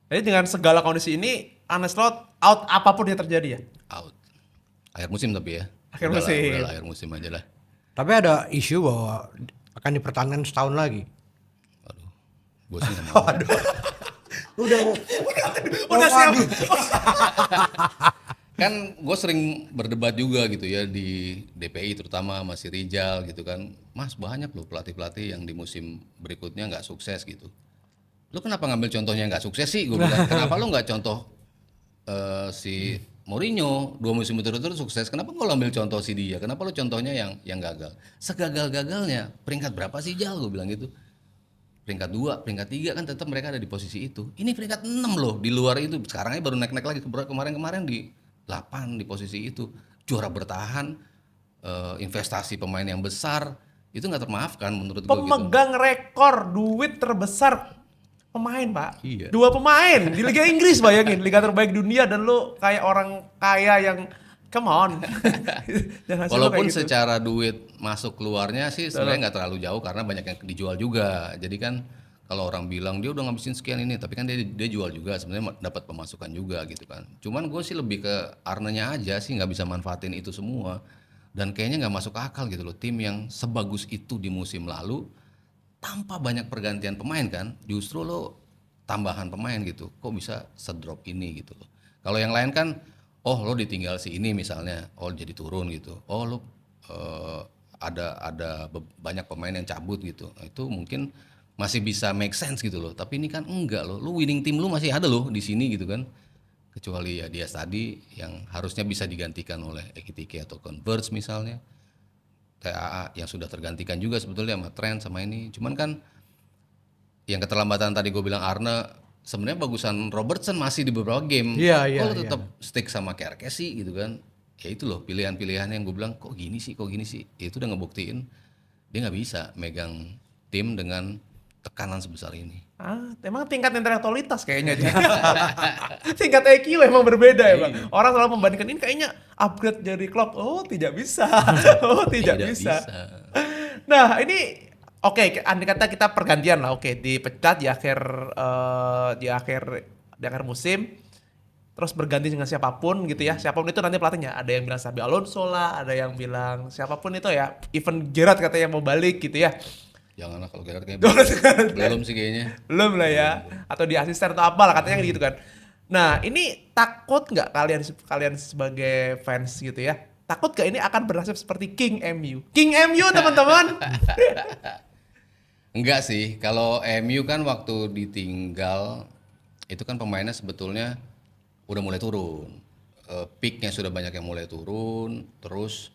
Jadi dengan segala kondisi ini, Arne Slot out apapun yang terjadi ya? Out. Akhir musim tapi ya. Akhir musim. Udahlah, akhir musim aja lah. Tapi ada isu bahwa akan dipertahankan setahun lagi. Aduh, gue sih nggak mau. Udah siap. Kan gue sering berdebat juga gitu ya di DPI terutama masih Rijal gitu kan. Mas banyak loh pelatih-pelatih yang di musim berikutnya nggak sukses gitu. Lu kenapa ngambil contohnya nggak sukses sih? Gue bilang, kenapa lu nggak contoh si Mourinho 2 musim berturut-turut sukses? Kenapa lu ambil contoh si dia? Kenapa lu contohnya yang gagal? Segagal-gagalnya peringkat berapa sih Jal? Gue bilang gitu. Peringkat 2, peringkat 3 kan tetap mereka ada di posisi itu. Ini peringkat 6 loh di luar itu. Sekarang aja baru naik-naik lagi kemarin di 8 di posisi itu. Juara bertahan, investasi pemain yang besar itu nggak termaafkan menurut gue. Pemegang rekor duit terbesar pemain pak. Iya. 2 pemain di Liga Inggris, bayangin liga terbaik dunia dan lu kayak orang kaya yang come on. Walaupun gitu. Secara duit masuk keluarnya sih sebenarnya nggak terlalu jauh karena banyak yang dijual juga. Jadi kan kalau orang bilang dia udah ngabisin sekian ini, tapi kan dia jual juga sebenarnya dapat pemasukan juga gitu kan. Cuman gue sih lebih ke Arnenya aja sih nggak bisa manfaatin itu semua. Dan kayaknya nggak masuk akal gitu loh, tim yang sebagus itu di musim lalu tanpa banyak pergantian pemain kan, justru lo tambahan pemain gitu, kok bisa sedrop ini gitu loh. Kalau yang lain kan, oh lo ditinggal si ini misalnya, oh jadi turun gitu, oh lo ada banyak pemain yang cabut gitu, itu mungkin masih bisa make sense gitu loh. Tapi ini kan enggak loh, lo winning team lo masih ada loh di sini gitu kan. Kecuali ya dia tadi yang harusnya bisa digantikan oleh Ekitike atau Converge misalnya, TAA yang sudah tergantikan juga sebetulnya sama Trent sama ini. Cuman kan yang keterlambatan tadi gue bilang Arne, sebenarnya bagusan Robertson masih di beberapa game. Iya, Kok lo iya. tetap stick sama Kerkez sih gitu kan? Ya itu loh pilihan-pilihan yang gue bilang kok gini sih. Ya itu udah ngebuktiin dia nggak bisa megang tim dengan tekanan sebesar ini. Emang tingkat intelektualitas kayaknya dia. Tingkat EQ emang berbeda ya Bang. Orang selalu membandingkan ini kayaknya upgrade dari Klopp. Oh tidak bisa. Oh tidak bisa. Nah ini oke, andai kata kita pergantian lah. Oke, dipecat di akhir musim. Terus berganti dengan siapapun gitu ya. Siapapun itu nanti pelatihnya. Ada yang bilang Xabi Alonso lah, ada yang bilang siapapun itu ya. Even Gerrard katanya mau balik gitu ya. Janganlah kalau Gerrard kayaknya belum sih kayaknya. Belum lah ya, atau di asisten atau apalah katanya gitu kan. Nah ini takut nggak kalian sebagai fans gitu ya, takut nggak ini akan bernasib seperti King MU teman-teman? Enggak sih, kalau MU kan waktu ditinggal itu kan pemainnya sebetulnya udah mulai turun, peaknya sudah banyak yang mulai turun, terus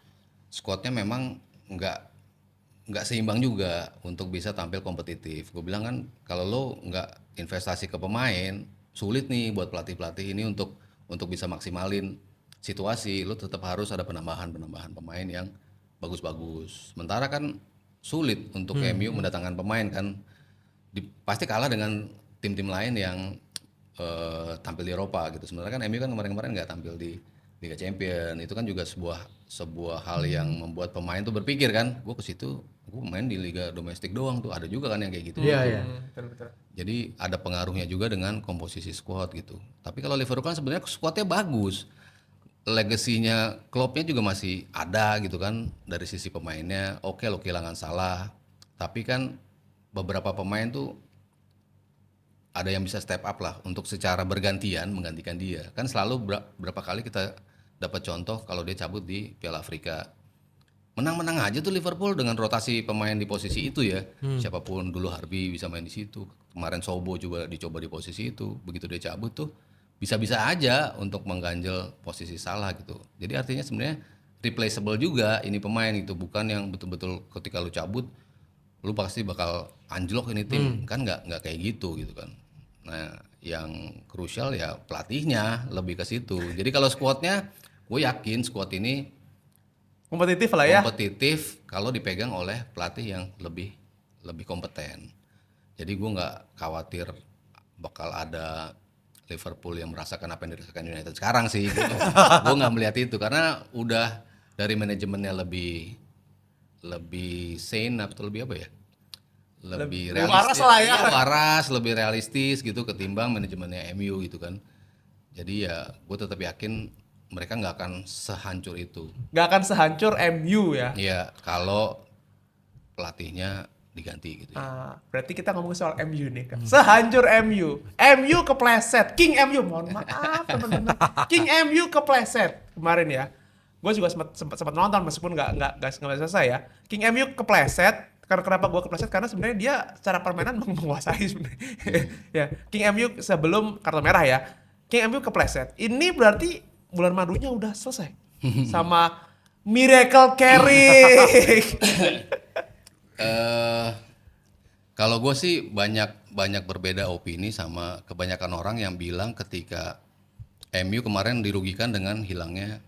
squadnya memang nggak seimbang juga untuk bisa tampil kompetitif. Gue bilang kan kalau lo nggak investasi ke pemain, sulit nih buat pelatih-pelatih ini untuk bisa maksimalin situasi. Lo tetap harus ada penambahan pemain yang bagus-bagus. Sementara kan sulit untuk MU mendatangkan pemain kan, pasti kalah dengan tim-tim lain yang tampil di Eropa gitu. Sementara kan MU kan kemarin-kemarin nggak tampil di Liga Champion. Itu kan juga sebuah hal yang membuat pemain tuh berpikir kan, gue ke situ gue main di liga domestik doang tuh, ada juga kan yang kayak gitu. Iya. Betul. Jadi ada pengaruhnya juga dengan komposisi squad gitu. Tapi kalau Liverpool kan sebenarnya squadnya bagus, legasinya Kloppnya juga masih ada gitu kan, dari sisi pemainnya. Oke lo kehilangan Salah, tapi kan beberapa pemain tuh ada yang bisa step up lah untuk secara bergantian menggantikan dia. Kan selalu berapa kali kita dapat contoh kalau dia cabut di Piala Afrika. Menang-menang aja tuh Liverpool dengan rotasi pemain di posisi itu ya. Siapapun dulu Harvey bisa main di situ. Kemarin Sobo juga dicoba di posisi itu. Begitu dia cabut tuh bisa-bisa aja untuk mengganjel posisi Salah gitu. Jadi artinya sebenarnya replaceable juga ini pemain itu, bukan yang betul-betul ketika lu cabut lu pasti bakal anjlok ini tim. Kan nggak kayak gitu kan. Nah, yang krusial ya pelatihnya lebih ke situ. Jadi kalau squadnya, gue yakin squad ini Kompetitif lah ya. kompetitif kalau dipegang oleh pelatih yang lebih kompeten. Jadi gue nggak khawatir bakal ada Liverpool yang merasakan apa yang dirasakan United sekarang sih. Gue nggak melihat itu karena udah dari manajemennya lebih sane atau lebih apa ya? Lebih realistis, waras lah ya. waras, lebih realistis gitu ketimbang manajemennya MU gitu kan. Jadi ya gue tetap yakin mereka nggak akan sehancur itu. Nggak akan sehancur MU ya. Iya, kalau pelatihnya diganti gitu. Berarti kita ngomongin soal MU nih kan. Sehancur MU kepleset. King MU, mohon maaf teman-teman. King MU kepleset kemarin ya. Gue juga sempat nonton meskipun nggak selesai ya. King MU kepleset. Kenapa gue kepleset? Karena sebenarnya dia secara permainan menguasai sebenarnya. Ya, King MU sebelum kartu merah ya. King MU kepleset. Ini berarti bulan madunya udah selesai sama Miracle Carrick. Kalau gue sih banyak berbeda opini sama kebanyakan orang yang bilang ketika MU kemarin dirugikan dengan hilangnya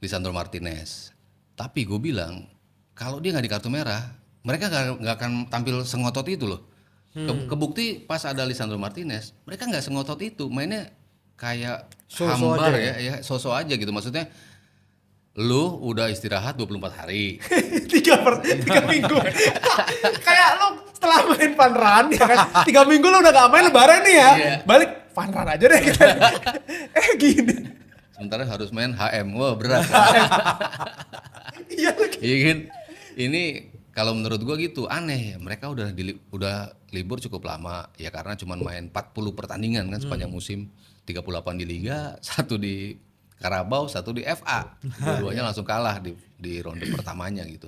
Lisandro Martinez. Tapi gue bilang kalau dia nggak di kartu merah, mereka nggak akan tampil sengotot itu loh. Kebukti pas ada Lisandro Martinez, mereka nggak sengotot itu, mainnya kayak So-so hambar aja ya, so-so aja gitu. Maksudnya lu udah istirahat 24 hari. 3 minggu. Kayak lo setelah main Van Raan ya kan. 3 minggu lo udah gak main lebaran nih ya. Iya. Balik Van Raan aja deh kita. Gini. Sementara harus main HM, wah berat. Iya lagi. Iya kan? Ini kalau menurut gua gitu aneh. Mereka udah libur cukup lama ya karena cuma main 40 pertandingan kan sepanjang musim. 38 di liga, 1 di Carabao, 1 di FA. Dua-duanya langsung kalah di ronde pertamanya gitu.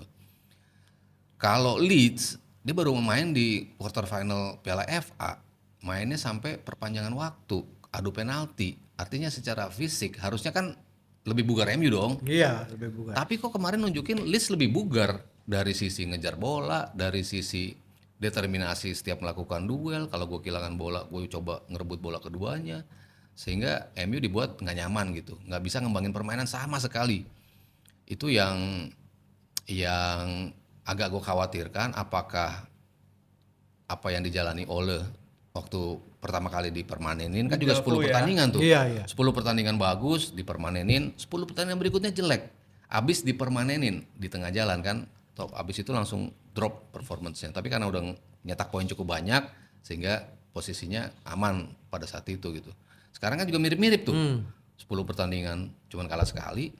Kalau Leeds dia baru main di quarter final Piala FA, mainnya sampai perpanjangan waktu, adu penalti. Artinya secara fisik harusnya kan lebih bugar MU dong. Iya, lebih bukan. Tapi kok kemarin nunjukin Leeds lebih bugar dari sisi ngejar bola, dari sisi determinasi setiap melakukan duel. Kalau gue kehilangan bola, gue coba ngerebut bola keduanya. Sehingga MU dibuat nggak nyaman gitu, nggak bisa ngembangin permainan sama sekali. Itu yang agak gue khawatirkan, apakah apa yang dijalani Ole waktu pertama kali dipermanenin kan juga 10 Liverpool ya. pertandingan tuh. Iya, iya. 10 pertandingan bagus dipermanenin, 10 pertandingan berikutnya jelek. Abis dipermanenin di tengah jalan kan, top abis itu langsung drop performance-nya. Tapi karena udah nyetak poin cukup banyak sehingga posisinya aman pada saat itu gitu. Sekarang kan juga mirip-mirip tuh. 10 pertandingan cuman kalah sekali.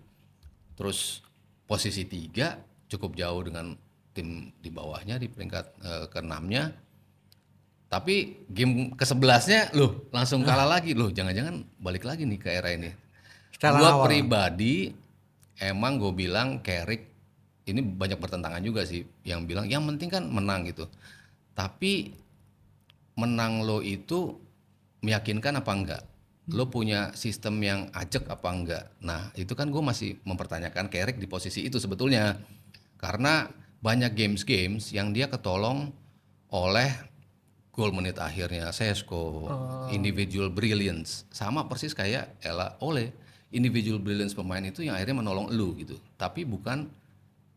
Terus posisi 3 cukup jauh dengan tim di bawahnya di peringkat ke-6-nya. Tapi game ke-11-nya loh langsung kalah lagi loh. Jangan-jangan balik lagi nih ke era ini. Setelah Gua awal. pribadi emang gue bilang Carrick ini banyak bertentangan juga sih yang bilang yang penting kan menang gitu. Tapi menang lo itu meyakinkan apa enggak? Lo punya sistem yang ajak apa enggak? Nah itu kan gue masih mempertanyakan Carrick di posisi itu sebetulnya. Karena banyak games yang dia ketolong oleh gol menit akhirnya Sesko, individual brilliance. Sama persis kayak Ole. Individual brilliance pemain itu yang akhirnya menolong lu gitu. Tapi bukan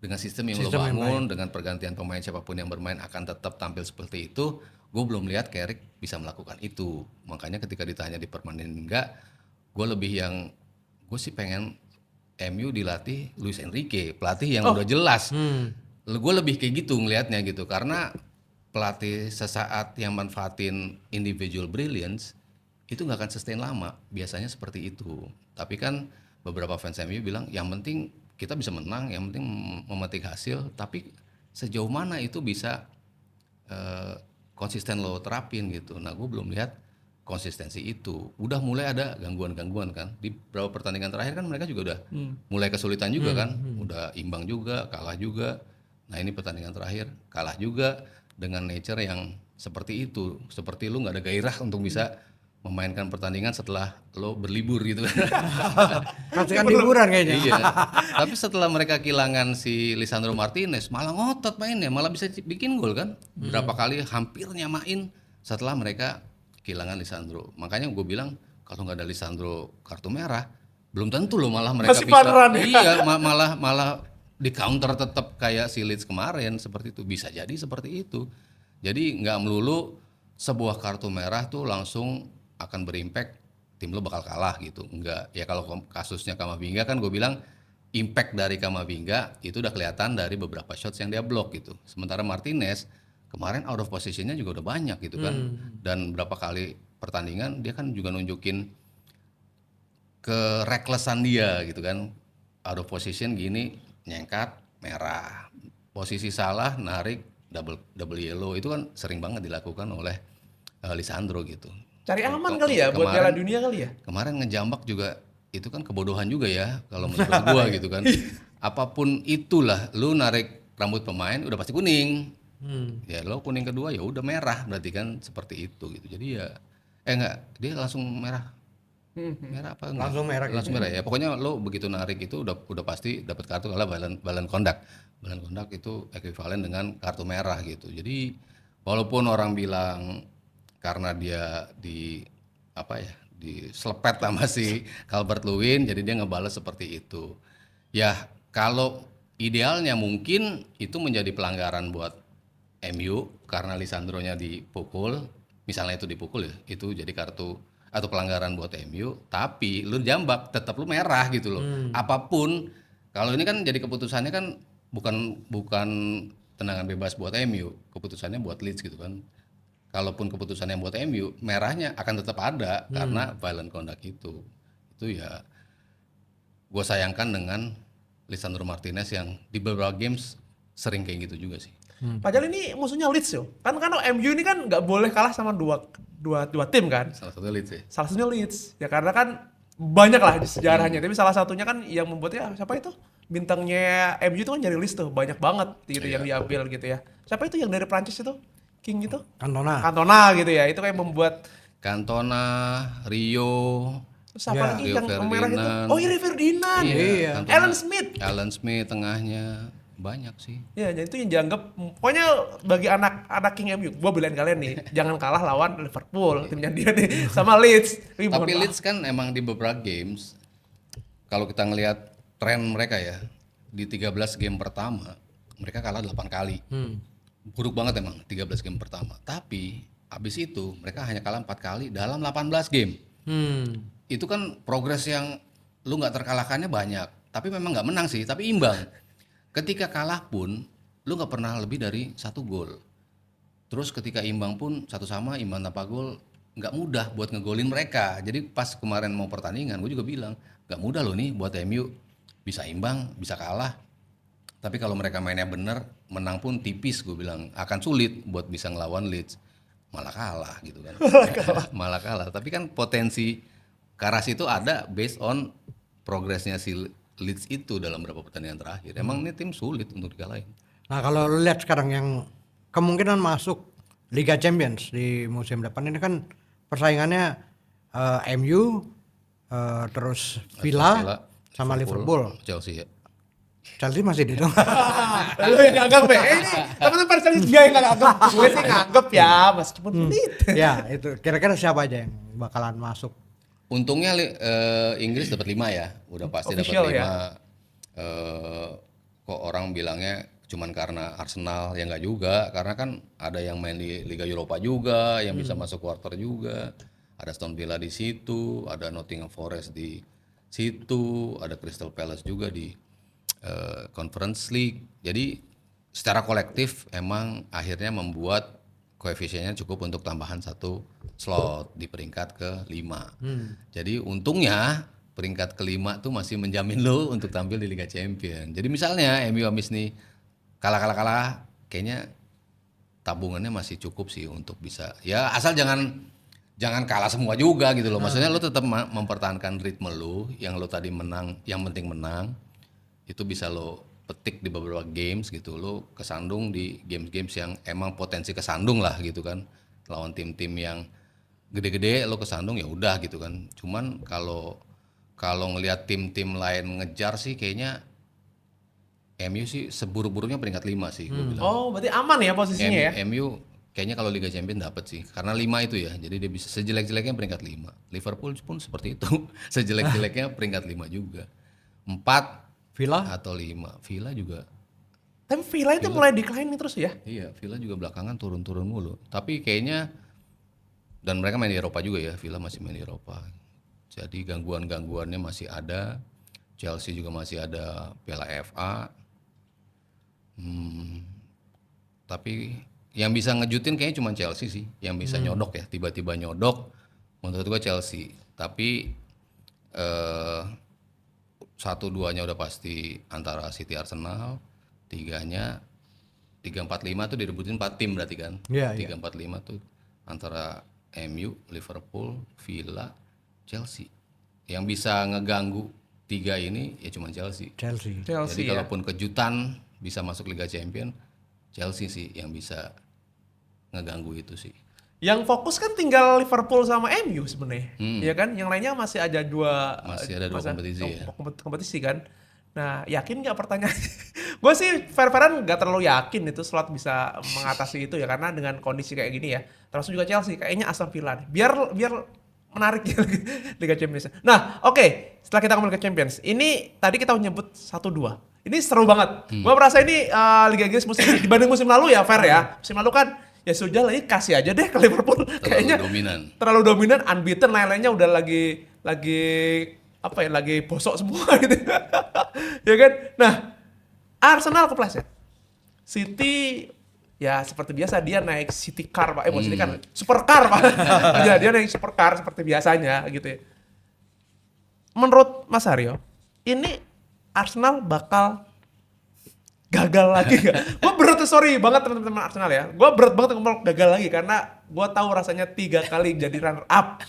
dengan sistem yang lo bangun, dengan pergantian pemain siapapun yang bermain akan tetap tampil seperti itu. Gue belum lihat Carrick bisa melakukan itu. Makanya ketika ditanya dipermanenin enggak, gue sih pengen MU dilatih Luis Enrique, pelatih yang udah jelas. Gue lebih kayak gitu ngelihatnya gitu, karena pelatih sesaat yang manfaatin individual brilliance itu nggak akan sustain lama, biasanya seperti itu. Tapi kan beberapa fans MU bilang yang penting kita bisa menang, yang penting memetik hasil. Tapi sejauh mana itu bisa konsisten lo terapin gitu. Nah gue belum lihat konsistensi itu. Udah mulai ada gangguan-gangguan kan. Di beberapa pertandingan terakhir kan mereka juga udah mulai kesulitan juga kan. Udah imbang juga, kalah juga. Nah ini pertandingan terakhir kalah juga dengan nature yang seperti itu. Seperti lu nggak ada gairah untuk bisa memainkan pertandingan setelah lo berlibur gitu. Kasihkan liburan kayaknya. Iya. Tapi setelah mereka kehilangan si Lisandro Martinez, malah ngotot mainnya, malah bisa bikin gol kan. Berapa kali hampir nyamain setelah mereka kehilangan Lisandro. Makanya gue bilang kalau nggak ada Lisandro kartu merah, belum tentu loh malah mereka Masih bisa. paneran ya? Iya, malah di counter tetap kayak si Leeds kemarin seperti itu. Bisa jadi seperti itu. Jadi nggak melulu sebuah kartu merah tuh langsung akan berimpact tim lo bakal kalah gitu. Enggak. Ya kalau kasusnya Kamavinga kan gue bilang impact dari Kamavinga itu udah kelihatan dari beberapa shots yang dia blok gitu. Sementara Martinez kemarin out of positionnya juga udah banyak gitu kan. Dan berapa kali pertandingan dia kan juga nunjukin kereklesan dia gitu kan. Out of position gini nyengkat merah. Posisi salah narik double yellow itu kan sering banget dilakukan oleh Lisandro gitu. Cari aman kali ya buat Piala Dunia kali ya. Kemarin ngejambak juga itu kan kebodohan juga ya kalau menurut gua gitu kan. Apapun itulah lu narik rambut pemain udah pasti kuning. Ya lo kuning kedua ya udah merah berarti kan seperti itu gitu. Jadi ya enggak dia langsung merah. Merah apa enggak? Langsung merah gitu. Langsung merah ya. Pokoknya lo begitu narik itu udah pasti dapat kartu kalau violent conduct. Violent conduct itu ekuivalen dengan kartu merah gitu. Jadi walaupun orang bilang karena dia diselepet sama si Calvert Lewin jadi dia ngebales seperti itu. Ya kalau idealnya mungkin itu menjadi pelanggaran buat MU karena Lisandronya dipukul, misalnya itu dipukul ya, itu jadi kartu atau pelanggaran buat MU, tapi lu jambak tetap lu merah gitu loh. Apapun kalau ini kan jadi keputusannya kan bukan tendangan bebas buat MU, keputusannya buat Leeds gitu kan. Kalaupun keputusannya buat MU, merahnya akan tetap ada karena violent conduct itu ya gue sayangkan dengan Lisandro Martinez yang di beberapa games sering kayak gitu juga sih. Padahal ini musuhnya Leeds yo. Kan MU ini kan nggak boleh kalah sama dua tim kan. Salah satu Leeds ya. Salah satunya Leeds. Ya karena kan banyak lah di sejarahnya. Tapi salah satunya kan yang membuatnya siapa itu? Bintangnya MU itu kan dari Leeds tuh. Banyak banget gitu yang diambil gitu ya. Siapa itu yang dari Prancis itu? King itu? Cantona gitu ya. Itu kayak membuat Cantona, Rio, terus apa lagi Rio yang merah itu? Ferdinand. Oh iya Ferdinand. Iya. Cantona. Alan Smith. Tengahnya banyak sih. Ya, jadi itu yang dianggap pokoknya bagi anak King MU, gua belain kalian nih, jangan kalah lawan Liverpool, timnya dia nih, sama Leeds. Tapi Leeds kan emang di beberapa games, kalau kita ngelihat tren mereka ya, di 13 game pertama, mereka kalah 8 kali. Buruk banget emang 13 game pertama. Tapi abis itu mereka hanya kalah 4 kali dalam 18 game. Itu kan progres yang lu nggak terkalahkannya banyak. Tapi memang nggak menang sih, tapi imbang. Ketika kalah pun, lu nggak pernah lebih dari 1 gol. Terus ketika imbang pun 1-1, imbang tanpa gol, nggak mudah buat ngegolin mereka. Jadi pas kemarin mau pertandingan, gue juga bilang nggak mudah loh nih buat MU, bisa imbang, bisa kalah. Tapi kalau mereka mainnya bener, menang pun tipis, gue bilang akan sulit buat bisa ngelawan Leeds. Malah kalah gitu kan. Malah kalah. Tapi kan potensi Karas itu ada based on progresnya si Leeds itu dalam beberapa pertandingan terakhir. Emang ini tim sulit untuk dikalahin. Nah kalau lu lihat sekarang yang kemungkinan masuk Liga Champions di musim depan ini kan persaingannya MU, terus Villa sama Liverpool. Chelsea ya. Chelsea masih di tengah. Lu yang nganggap ini teman-teman Chelsea dia yang nganggap. Gue sih nganggap ya meskipun sulit. Ya itu kira-kira siapa aja yang bakalan masuk? Untungnya Inggris dapat 5 ya. Udah pasti dapat 5. Official ya? Kok orang bilangnya cuman karena Arsenal, ya nggak juga, karena kan ada yang main di Liga Eropa juga, yang bisa masuk quarter juga. Ada Aston Villa di situ, ada Nottingham Forest di situ, ada Crystal Palace juga di Conference League. Jadi secara kolektif emang akhirnya membuat koefisiennya cukup untuk tambahan 1 slot di peringkat ke-5. Jadi untungnya peringkat ke-5 tuh masih menjamin lo untuk tampil di Liga Champions. Jadi misalnya MU habis nih kalah, kayaknya tabungannya masih cukup sih untuk bisa. Ya asal jangan kalah semua juga gitu loh. Maksudnya lo tetap mempertahankan ritme lo, yang lo tadi menang, yang penting menang. Itu bisa lo petik di beberapa games gitu, lo kesandung di games-games yang emang potensi kesandung lah gitu kan, lawan tim-tim yang gede-gede lo kesandung ya udah gitu kan. Cuman kalau ngelihat tim-tim lain ngejar sih kayaknya MU sih seburuk-buruknya peringkat 5 sih gue bilang. Oh, berarti aman ya posisinya ya? MU kayaknya kalau Liga Champions dapat sih, karena 5 itu ya, jadi dia bisa sejelek-jeleknya peringkat 5. Liverpool pun seperti itu, sejelek-jeleknya peringkat 5 juga. 4 Villa atau 5. Villa juga. Tapi Villa itu mulai declining terus ya? Iya, Villa juga belakangan turun-turun mulu. Tapi kayaknya, dan mereka main di Eropa juga ya, Villa masih main di Eropa. Jadi gangguan-gangguannya masih ada. Chelsea juga masih ada Piala FA. Tapi yang bisa ngejutin kayaknya cuma Chelsea sih, yang bisa nyodok ya, tiba-tiba nyodok. Menurut gua Chelsea. Tapi 1-2-nya udah pasti antara City Arsenal, 3-nya 3-4-5 tuh direbutin 4 tim berarti kan. 3-4-5 tuh antara MU, Liverpool, Villa, Chelsea. Yang bisa ngeganggu 3 ini ya cuma Chelsea. Jadi kalaupun kejutan bisa masuk Liga Champions, Chelsea sih yang bisa ngeganggu itu sih. Yang fokus kan tinggal Liverpool sama MU sebenarnya, ya kan? Yang lainnya masih ada dua kompetisi kan. Nah, yakin nggak pertanyaan? Gue sih fair-fairan nggak terlalu yakin itu slot bisa mengatasi itu ya, karena dengan kondisi kayak gini ya. Termasuk juga Chelsea, kayaknya Aston Villa nih. Biar menarik ya Liga Champions. Nah, oke. Setelah kita ngomong Liga Champions, ini tadi kita menyebut 1-2. Ini seru banget. Gue merasa ini Liga Inggris dibanding musim lalu ya, fair ya. Musim lalu kan ya sudah lah, kasih aja deh ke Liverpool. Kayaknya terlalu dominan, unbeaten, lain-lainnya udah lagi apa ya, lagi bosok semua gitu. Ya kan? Nah, Arsenal kepleset. City ya seperti biasa dia naik city car, Pak. Bukan city car, supercar, Pak. Ya, dia naik supercar seperti biasanya gitu ya. Menurut Mas Aryo, ini Arsenal bakal gagal lagi gak? Gue berat, sorry banget teman-teman Arsenal ya. Gue berat banget ngomong gagal lagi karena gue tahu rasanya 3 kali jadi runner up.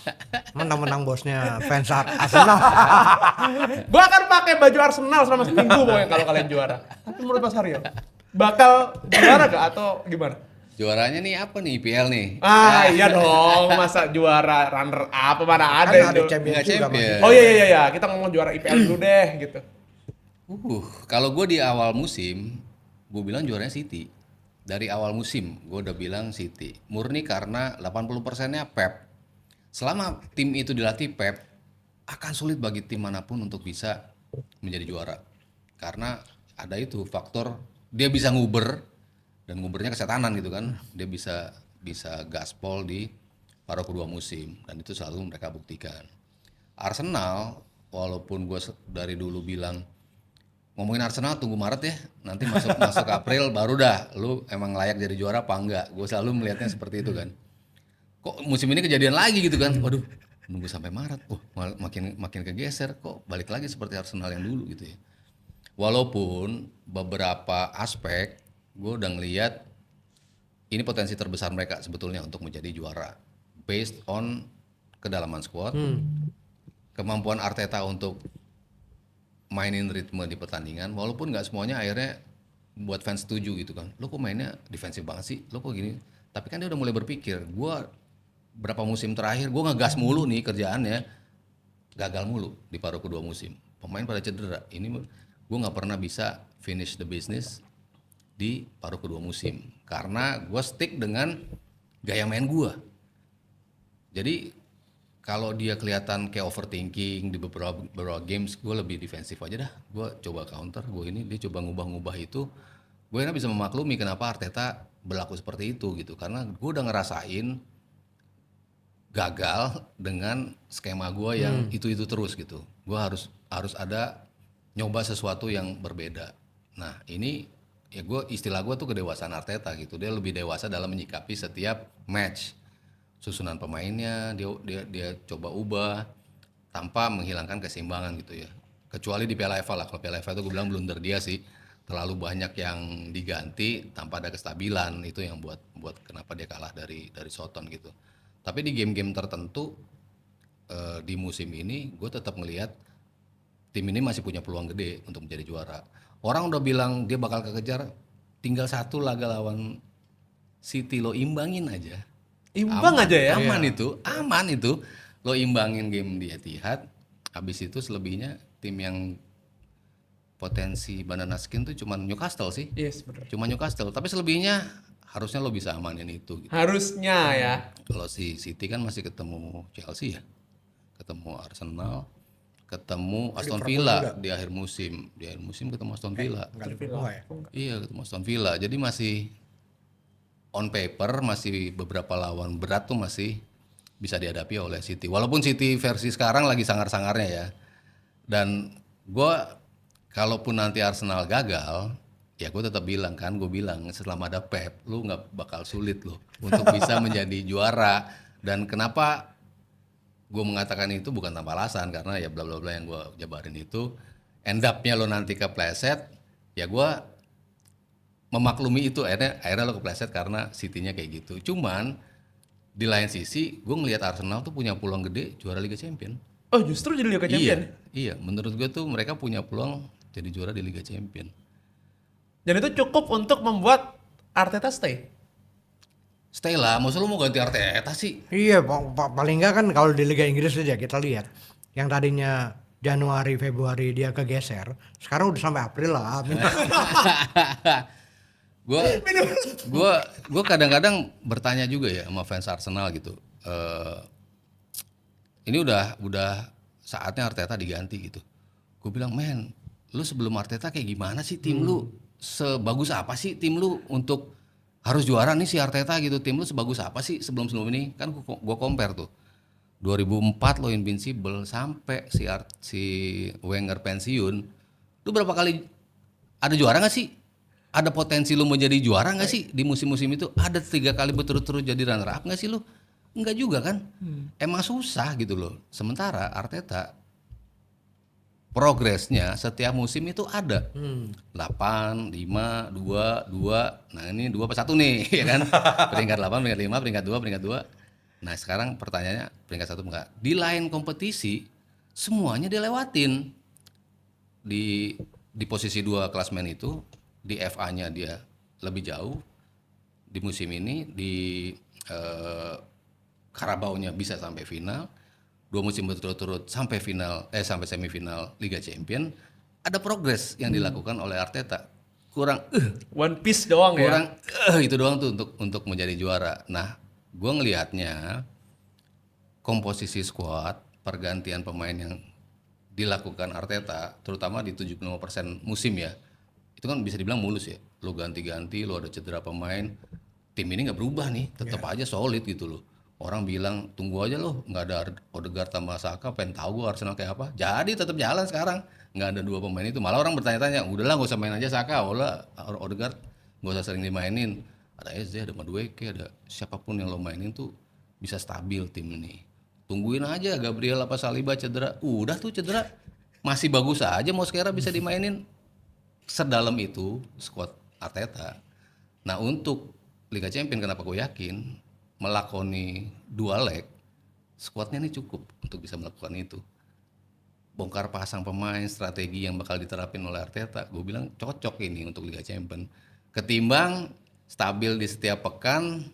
Menang-menang bosnya fans Arsenal. Gue akan pakai baju Arsenal selama seminggu pokoknya kalau kalian juara. Tapi menurut Mas Haryo, bakal juara gak atau gimana? Juaranya nih apa nih IPL nih? Iya dong, masa juara runner up mana ada Kan ada itu. champion Nggak juga champion. Mas. Oh iya, kita ngomong juara IPL dulu deh gitu. Kalau gue di awal musim, gue bilang juaranya City. Dari awal musim, gue udah bilang City. Murni karena 80%-nya Pep. Selama tim itu dilatih Pep, akan sulit bagi tim manapun untuk bisa menjadi juara. Karena ada itu faktor dia bisa nguber, dan ngubernya kesetanan gitu kan. Dia bisa gaspol di paruh kedua musim, dan itu selalu mereka buktikan. Arsenal, walaupun gue dari dulu bilang ngomongin Arsenal tunggu Maret ya, nanti masuk April baru dah lu emang layak jadi juara apa enggak. Gue selalu melihatnya seperti itu kan. Kok musim ini kejadian lagi gitu kan. Waduh, nunggu sampai Maret. Makin kegeser, kok balik lagi seperti Arsenal yang dulu gitu ya. Walaupun beberapa aspek gue udah ngelihat ini potensi terbesar mereka sebetulnya untuk menjadi juara based on kedalaman squad, kemampuan Arteta untuk mainin ritme di pertandingan, walaupun nggak semuanya akhirnya buat fans setuju gitu kan. Lo kok mainnya defensif banget sih, lo kok gini. Tapi kan dia udah mulai berpikir, gue berapa musim terakhir gue ngegas mulu nih kerjaannya, gagal mulu di paruh kedua musim. Pemain pada cedera, ini gue nggak pernah bisa finish the business di paruh kedua musim. Karena gue stick dengan gaya main gue. Jadi kalau dia kelihatan kayak overthinking di beberapa games, gue lebih defensif aja dah. Gue coba counter, dia coba ngubah-ngubah itu. Gue enak bisa memaklumi kenapa Arteta berlaku seperti itu gitu. Karena gue udah ngerasain gagal dengan skema gue yang itu terus gitu. Gue harus ada nyoba sesuatu yang berbeda. Nah ini ya istilah gue tuh kedewasaan Arteta gitu. Dia lebih dewasa dalam menyikapi setiap match. Susunan pemainnya dia coba ubah tanpa menghilangkan keseimbangan gitu ya. Kecuali di Piala FA lah. Kalau Piala FA itu gue bilang blunder dia sih. Terlalu banyak yang diganti tanpa ada kestabilan, itu yang buat kenapa dia kalah dari Southampton gitu. Tapi di game-game tertentu di musim ini gue tetap ngelihat tim ini masih punya peluang gede untuk menjadi juara. Orang udah bilang dia bakal kekejar, tinggal satu laga lawan City, lo imbangin aja. Imbang aja ya. Aman itu. Lo imbangin game di Etihad, habis itu selebihnya tim yang potensi banana skin tuh cuma Newcastle sih. Yes, benar. Cuma Newcastle, tapi selebihnya harusnya lo bisa amanin itu gitu. Harusnya ya. Kalau si City kan masih ketemu Chelsea ya. Ketemu Arsenal, ketemu Aston Villa di akhir musim. Di akhir musim ketemu Aston Villa. Iya, ketemu Aston Villa. Jadi masih on paper, masih beberapa lawan berat tuh masih bisa dihadapi oleh City. Walaupun City versi sekarang lagi sangar-sangarnya ya. Dan gue kalaupun nanti Arsenal gagal, ya gue tetap bilang selama ada Pep, lu nggak bakal sulit loh untuk bisa menjadi juara. Dan kenapa gue mengatakan itu bukan tanpa alasan, karena ya bla bla bla yang gue jabarin itu end up-nya lo nanti kepleset, ya gue memaklumi itu, akhirnya lo kepleset karena City-nya kayak gitu. Cuman di lain sisi gue ngelihat Arsenal tuh punya peluang gede juara Liga Champions. Oh justru jadi Liga Champions? Iya, menurut gue tuh mereka punya peluang jadi juara di Liga Champions. Dan itu cukup untuk membuat Arteta stay? Stay lah, maksud lu mau ganti Arteta sih? Iya, paling enggak kan kalau di Liga Inggris aja kita lihat. Yang tadinya Januari, Februari dia kegeser, sekarang udah sampai April lah. Gue kadang-kadang bertanya juga ya sama fans Arsenal gitu. Ini udah saatnya Arteta diganti gitu. Gue bilang, men, lu sebelum Arteta kayak gimana sih tim lu? Sebagus apa sih tim lu untuk harus juara nih si Arteta gitu? Tim lu sebagus apa sih sebelum ini? Kan gue compare tuh. 2004 lo invincible sampai si Wenger pensiun. Lu berapa kali ada juara gak sih? Ada potensi lu mau jadi juara gak sih di musim-musim itu? Ada 3 kali berturut-turut jadi runner up gak sih lu? Enggak juga kan? Emang susah gitu loh. Sementara Arteta progresnya setiap musim itu ada. 8, 5, 2, 2. Nah, ini 2 per 1 nih, ya kan? Peringkat 8, peringkat 5, peringkat 2, peringkat 2. Nah, sekarang pertanyaannya peringkat 1 enggak. Di lain kompetisi semuanya dilewatin. Di posisi 2 klasmen itu, di FA-nya dia lebih jauh. Di musim ini di Carabao-nya bisa sampai final. 2 musim berturut-turut sampai sampai semifinal Liga Champion. Ada progres yang dilakukan oleh Arteta. Kurang One Piece doang ya. kurang itu doang tuh untuk menjadi juara. Nah, gue ngelihatnya komposisi skuad, pergantian pemain yang dilakukan Arteta, terutama di 75% musim ya, itu kan bisa dibilang mulus ya. Lo ganti-ganti, lo ada cedera pemain, tim ini nggak berubah nih, tetap aja solid gitu loh. Orang bilang tunggu aja loh, nggak ada Odegaard sama Saka, pengen tahu gue Arsenal kayak apa. Jadi tetap jalan sekarang, nggak ada 2 pemain itu. Malah orang bertanya-tanya, udahlah nggak usah main aja Saka, Odegaard nggak usah sering dimainin. Ada Eze, ada Madueke, ada siapapun yang lo mainin tuh bisa stabil tim ini. Tungguin aja Gabriel apa Saliba cedera, udah tuh cedera masih bagus aja. Mosquera bisa dimainin. Sedalam itu squad Arteta. Nah, untuk Liga Champions kenapa gue yakin melakoni 2 leg, skuadnya ini cukup untuk bisa melakukan itu. Bongkar pasang pemain, strategi yang bakal diterapin oleh Arteta, gue bilang cocok ini untuk Liga Champions. Ketimbang stabil di setiap pekan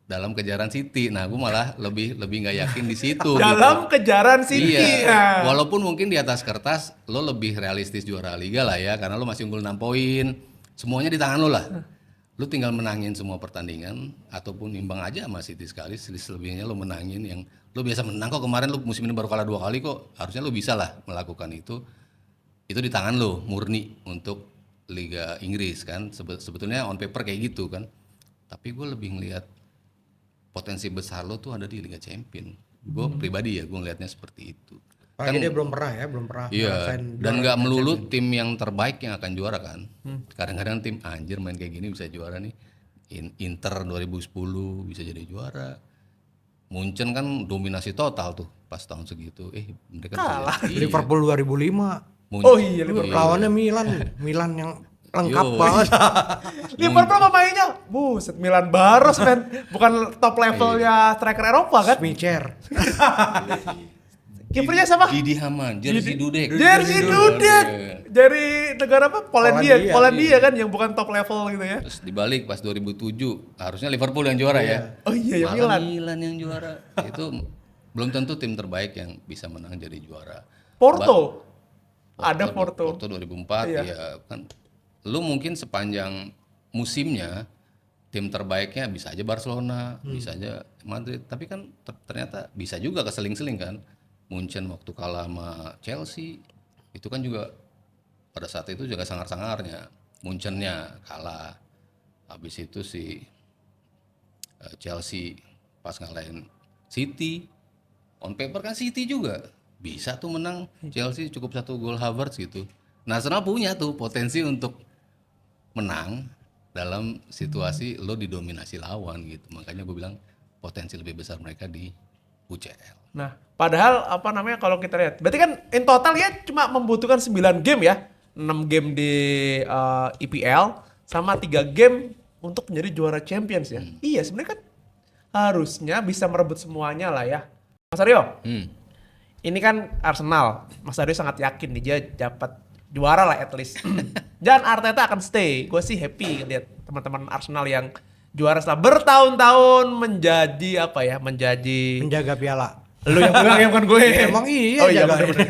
dalam kejaran City. Nah, gue malah lebih nggak yakin di situ. Dalam kejaran City. Iya. Walaupun mungkin di atas kertas lo lebih realistis juara Liga lah ya, karena lo masih unggul 6 poin. Semuanya di tangan lo lah. Lu tinggal menangin semua pertandingan ataupun imbang aja sama City sekali, selebihnya lu menangin yang lu biasa menang kok. Kemarin lu musim ini baru kalah 2 kali kok, harusnya lu bisa lah melakukan itu di tangan lu murni untuk Liga Inggris kan. Sebetulnya on paper kayak gitu kan, tapi gue lebih ngelihat potensi besar lu tuh ada di Liga Champion. Gue pribadi ya, gue ngelihatnya seperti itu. Apalagi dia belum pernah Iya, ngerasain dan juara nggak Liga melulu Champions. tim yang terbaik yang akan juara kan. Kadang-kadang tim anjir main kayak gini bisa juara nih. Inter 2010 bisa jadi juara. Munchen kan dominasi total tuh pas tahun segitu. Mereka Kalah. bisa jadi. Liverpool 2005. Oh iya, Lawannya Milan yang lengkap Yo. banget. Liverpool pemainnya, buset, Milan Baros men, bukan top levelnya striker Eropa kan? Schmeichel. Kipernya sama Didi Hamann, Jerzy Dudek. Jerzy Dudek dari negara apa? Polandia kan, yang bukan top level gitu ya. Terus dibalik pas 2007 harusnya Liverpool yang juara ya. Oh iya, ya Malah Milan. Milan yang juara. Itu belum tentu tim terbaik yang bisa menang jadi juara. Porto. Ada Porto. Porto 2004 Iya. ya kan. Lu mungkin sepanjang musimnya tim terbaiknya bisa aja Barcelona, bisa aja Madrid, tapi kan ternyata bisa juga keseling-seling kan. Munchen waktu kalah sama Chelsea itu kan juga pada saat itu juga sangar-sangarnya. Munchennya kalah. Habis itu si Chelsea pas ngalahin City. On paper kan City juga bisa tuh menang Chelsea, cukup 1 gol Havertz gitu. Nah, Arsenal punya tuh potensi untuk menang dalam situasi lo didominasi lawan gitu. Makanya gue bilang potensi lebih besar mereka di UCL. Nah, padahal apa namanya kalau kita lihat, berarti kan in total ya cuma membutuhkan 9 game ya. 6 game di EPL sama 3 game untuk menjadi juara Champions ya. Iya, sebenarnya kan harusnya bisa merebut semuanya lah ya. Mas Aryo, ini kan Arsenal. Mas Aryo sangat yakin nih dia dapat juara lah at least. Dan Arteta akan stay. Gue sih happy lihat teman-teman Arsenal yang juara setelah bertahun-tahun menjadi apa ya? Menjaga piala. Lu yang bilang ya bukan gue. Emang iya Oh iya jaga. bener-bener.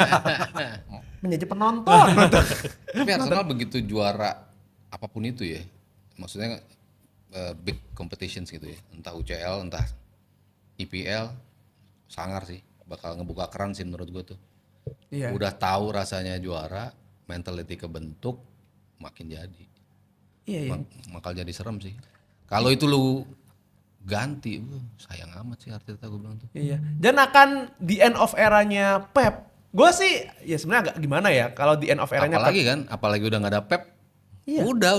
Menjadi penonton. Tapi Arsenal begitu juara apapun itu ya, maksudnya big competitions gitu ya, entah UCL, entah EPL, sangar sih, bakal ngebuka keran sih menurut gue tuh. Iya. Udah tahu rasanya juara, mentality kebentuk, makin jadi. Iya, iya. Bakal jadi serem sih. Kalau itu lu ganti, sayang amat sih Arteta gue bilang tuh. Iya. Dan akan di end of era-nya Pep. Gue sih ya sebenarnya agak gimana ya kalau di end of era-nya Apalagi kan, apalagi udah nggak ada Pep, Iya. udah.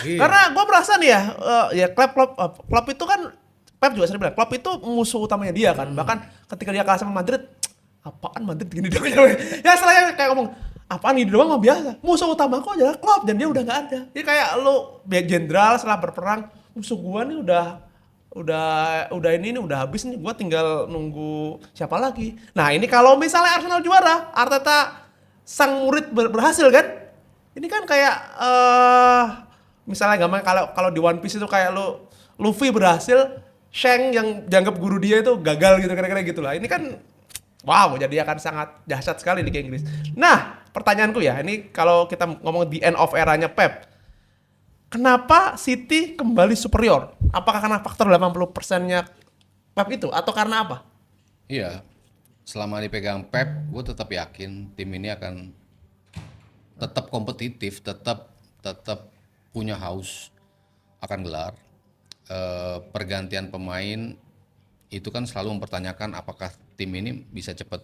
Iya. Karena gue merasa nih ya Klopp itu kan Pep juga sering bilang Klopp itu musuh utamanya dia kan. Bahkan ketika dia kalah sama Madrid, apaan Madrid gini dong. Ya selain kayak ngomong apaan ini doang mah biasa. Musuh utamaku adalah Klopp dan dia udah nggak ada. Jadi kayak lu jenderal setelah berperang, musuh gua nih udah ini udah habis nih, gua tinggal nunggu siapa lagi. Nah ini kalau misalnya Arsenal juara, Arteta sang murid berhasil kan? Ini kan kayak misalnya gampang kalau di One Piece itu kayak Luffy berhasil, Shanks yang dianggap guru dia itu gagal gitu kira-kira gitulah. Ini kan wow, jadi akan sangat dahsyat sekali Liga Inggris. Nah, pertanyaanku ya, ini kalau kita ngomong di end of eranya Pep, kenapa City kembali superior? Apakah karena faktor 80%-nya Pep itu atau karena apa? Iya, selama dipegang Pep, gue tetap yakin tim ini akan tetap kompetitif, tetap punya haus akan gelar. Pergantian pemain itu kan selalu mempertanyakan apakah tim ini bisa cepat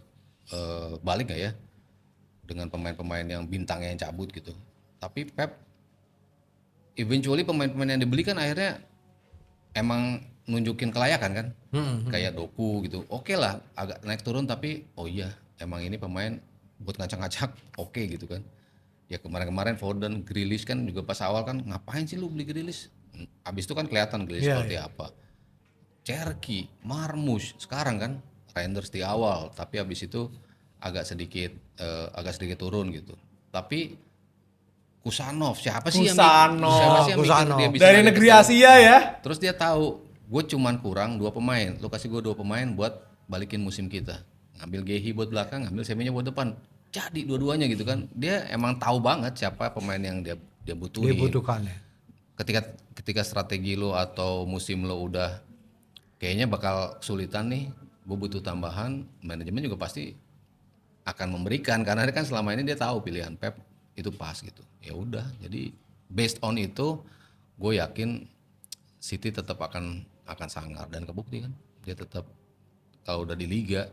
balik nggak ya dengan pemain-pemain yang bintangnya yang cabut gitu. Tapi Pep eventually pemain-pemain yang dibeli kan akhirnya emang nunjukin kelayakan kan. Kayak Doku gitu. Oke lah agak naik turun tapi oh iya emang ini pemain buat ngacak-ngacak oke gitu kan. Ya kemarin-kemarin Foden, Grealish kan juga pas awal kan ngapain sih lu beli Grealish? Abis itu kan kelihatan Grealish seperti apa. Cherky, Marmush sekarang kan Reinders di awal, tapi habis itu agak sedikit turun gitu. Tapi Kusanov siapa sih yang mikir dia bisa dari lari ke negeri sana? Asia ya. Terus dia tahu gue cuman kurang 2 pemain, lu kasih gue 2 pemain buat balikin musim kita. Ngambil Gehi buat belakang, ngambil Semenyo buat depan. Jadi dua-duanya gitu kan. Dia emang tahu banget siapa pemain yang dia butuhin. Dibutuhkan ya. Ketika strategi lo atau musim lo udah kayaknya bakal kesulitan nih, gue butuh tambahan, manajemen juga pasti akan memberikan karena kan selama ini dia tahu pilihan Pep itu pas gitu. Ya udah, jadi based on itu gue yakin City tetap akan sangar dan kebukti kan. Dia tetap kalau udah di liga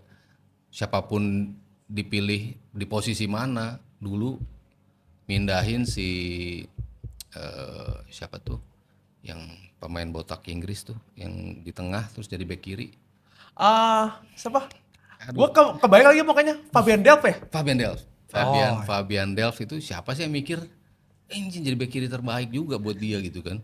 siapapun dipilih di posisi mana dulu mindahin si siapa tuh yang pemain botak Inggris tuh yang di tengah terus jadi bek kiri. Siapa? Gue kebayang lagi pokoknya Fabian Delph ya? Fabian Delph itu siapa sih yang mikir ini jadi bek kiri terbaik juga buat dia gitu kan.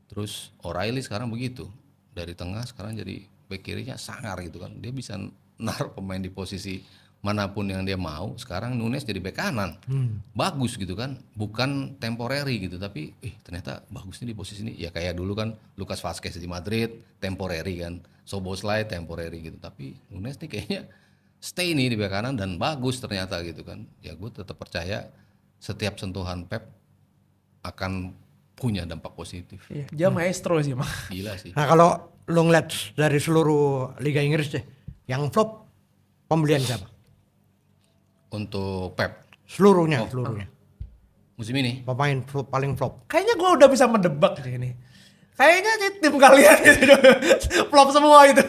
Terus O'Reilly sekarang begitu. Dari tengah sekarang jadi bek kirinya sangar gitu kan. Dia bisa naruh pemain di posisi manapun yang dia mau. Sekarang Nunes jadi bek kanan. Bagus gitu kan. Bukan temporary gitu tapi ternyata bagusnya di posisi ini. Ya kayak dulu kan Lucas Vazquez di Madrid temporary kan. Szoboszlai temporary gitu. Tapi Nunes nih kayaknya stay nih di bek kanan dan bagus ternyata gitu kan. Ya gue tetap percaya setiap sentuhan Pep akan punya dampak positif. Iya, dia maestro sih mah. Gila sih. Nah kalau lu ngeliat dari seluruh Liga Inggris deh, yang flop pembelian siapa? Untuk Pep Seluruhnya. musim ini Pemain paling flop. Kayaknya gue udah bisa mendebak deh ini. Kayaknya tim kalian itu flop semua itu.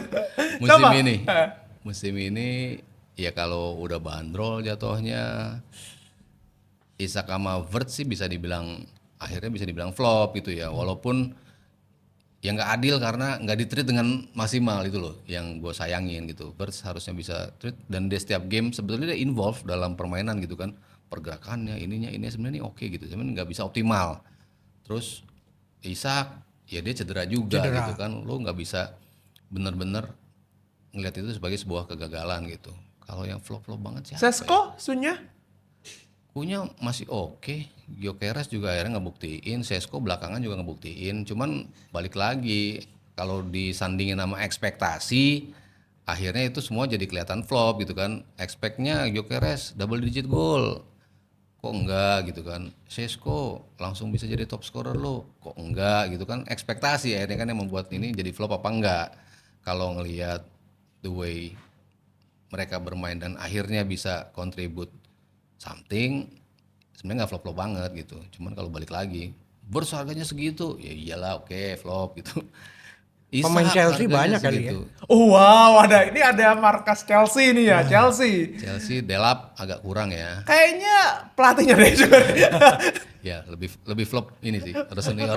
musim ini ya kalau udah bandrol jatuhnya Isak sama Wirtz sih akhirnya bisa dibilang flop gitu ya, walaupun ya nggak adil karena nggak ditreat dengan maksimal itu loh yang gue sayangin gitu. Wirtz harusnya bisa treat dan dia setiap game sebetulnya dia involve dalam permainan gitu kan, pergerakannya ini sebenarnya oke gitu, cuman nggak bisa optimal. Terus Isak ya dia cedera juga gitu kan, lo nggak bisa bener-bener ngelihat itu sebagai sebuah kegagalan gitu. Kalau yang flop banget siapa? Sesko, Sunya. Kunya masih oke. Gyökeres juga akhirnya ngebuktiin, Sesko belakangan juga ngebuktiin. Cuman balik lagi kalau disandingin sama ekspektasi, akhirnya itu semua jadi kelihatan flop gitu kan. Expect-nya Gyökeres double digit goal, kok enggak gitu kan. Sesko langsung bisa jadi top scorer lo, kok enggak gitu kan. Ekspektasi akhirnya kan yang membuat ini jadi flop apa enggak. Kalau ngelihat the way mereka bermain dan akhirnya bisa contribute something, sebenarnya nggak flop banget gitu. Cuman kalau balik lagi, Burs harganya segitu, ya iyalah oke, flop gitu. Pemain Chelsea banyak kali ya. Oh wow, ada markas Chelsea nih ya, Chelsea. Delap agak kurang ya. Kayaknya pelatihnya deh juga. Ya lebih flop ini sih, Rossoneri.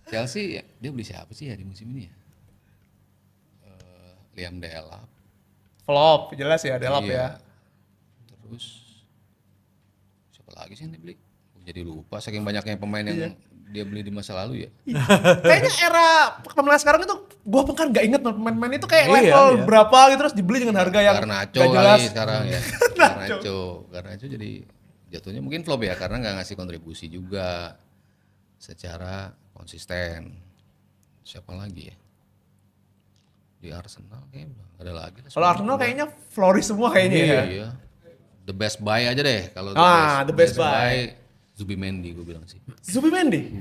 Chelsea dia beli siapa sih ya di musim ini ya? Liam Delap. Flop, jelas ya Delap ya. Terus siapa lagi sih yang dibeli? Gua jadi lupa saking banyaknya pemain yang dia beli di masa lalu ya. Kayaknya era pemain sekarang itu gue kan nggak inget pemain itu kayak Iya, level iya. berapa gitu terus dibeli dengan harga yang Garnacho nggak jelas. kali sekarang ya. Garnacho jadi jatuhnya mungkin flop ya karena nggak ngasih kontribusi juga secara konsisten. Siapa lagi ya? Di Arsenal kayaknya nggak ada lagi. Kalau Arsenal kayaknya flourish semua kayaknya ya. Iya. The best buy aja deh kalau The best buy. Zubimendi gue bilang sih. Zubimendi.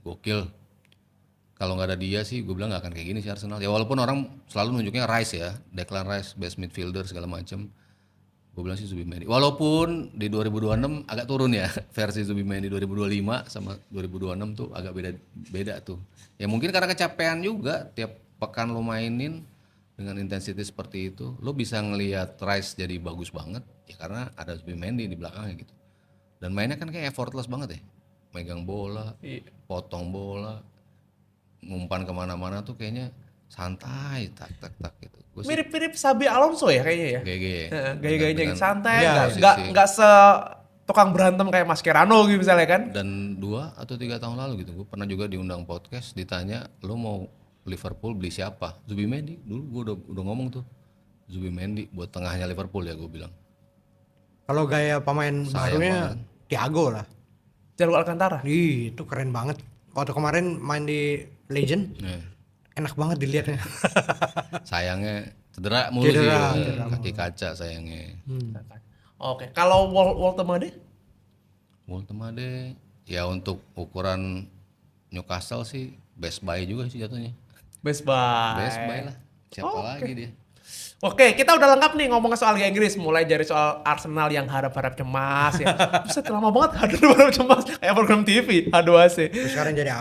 Gokil. Kalau nggak ada dia sih gue bilang nggak akan kayak gini sih Arsenal. Ya walaupun orang selalu nunjuknya Rice ya, Declan Rice best midfielder segala macem. Gue bilang sih Zubimendi. Walaupun di 2026 agak turun ya versi Zubimendi 2025 sama 2026 tuh agak beda tuh. Ya mungkin karena kecapean juga tiap pekan lo mainin dengan intensity seperti itu, lo bisa ngelihat Rice jadi bagus banget ya karena ada Zubimendi di belakangnya gitu. Dan mainnya kan kayak effortless banget ya, megang bola, potong bola, ngumpan kemana-mana tuh kayaknya santai, tak gitu. Gua sih Mirip-mirip Xabi Alonso ya kayaknya ya. GG. Gaya-gayanya Dengan- gitu, santai, Iya, nggak se tukang berantem kayak Mascherano gitu misalnya kan. Dan 2 atau 3 tahun lalu gitu, gue pernah juga diundang podcast, ditanya lo mau Liverpool beli siapa? Zubimendi. Dulu gue udah ngomong tuh, Zubimendi buat tengahnya Liverpool ya gue bilang. Kalau gaya pemain Sayang barunya banget. Thiago lah. Thiago Alcantara. Ih, itu keren banget. Waktu kemarin main di Legend, Nah, enak banget dilihatnya. sayangnya cedera mulu Cedera, sih, cedera kaki kaca sayangnya. Oke, kalau Walter Made? Woltemade ya untuk ukuran Newcastle sih best buy juga sih jatuhnya. Best buy. Best buy lah. Siapa lagi dia? Oke, kita udah lengkap nih ngomongin soal Liga Inggris. Mulai dari soal Arsenal yang harap-harap cemas ya. Buset, lama banget harap-harap cemas. Kayak program TV, H2AC. Terus sekarang jadi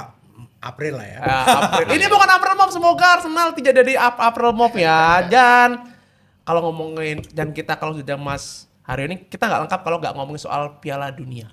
April lah ya. April. Ini bukan April Mop, semoga Arsenal tidak jadi April Mop ya. Dan kalau ngomongin, dan kita kalau sudah Mas hari ini, kita nggak lengkap kalau nggak ngomongin soal Piala Dunia.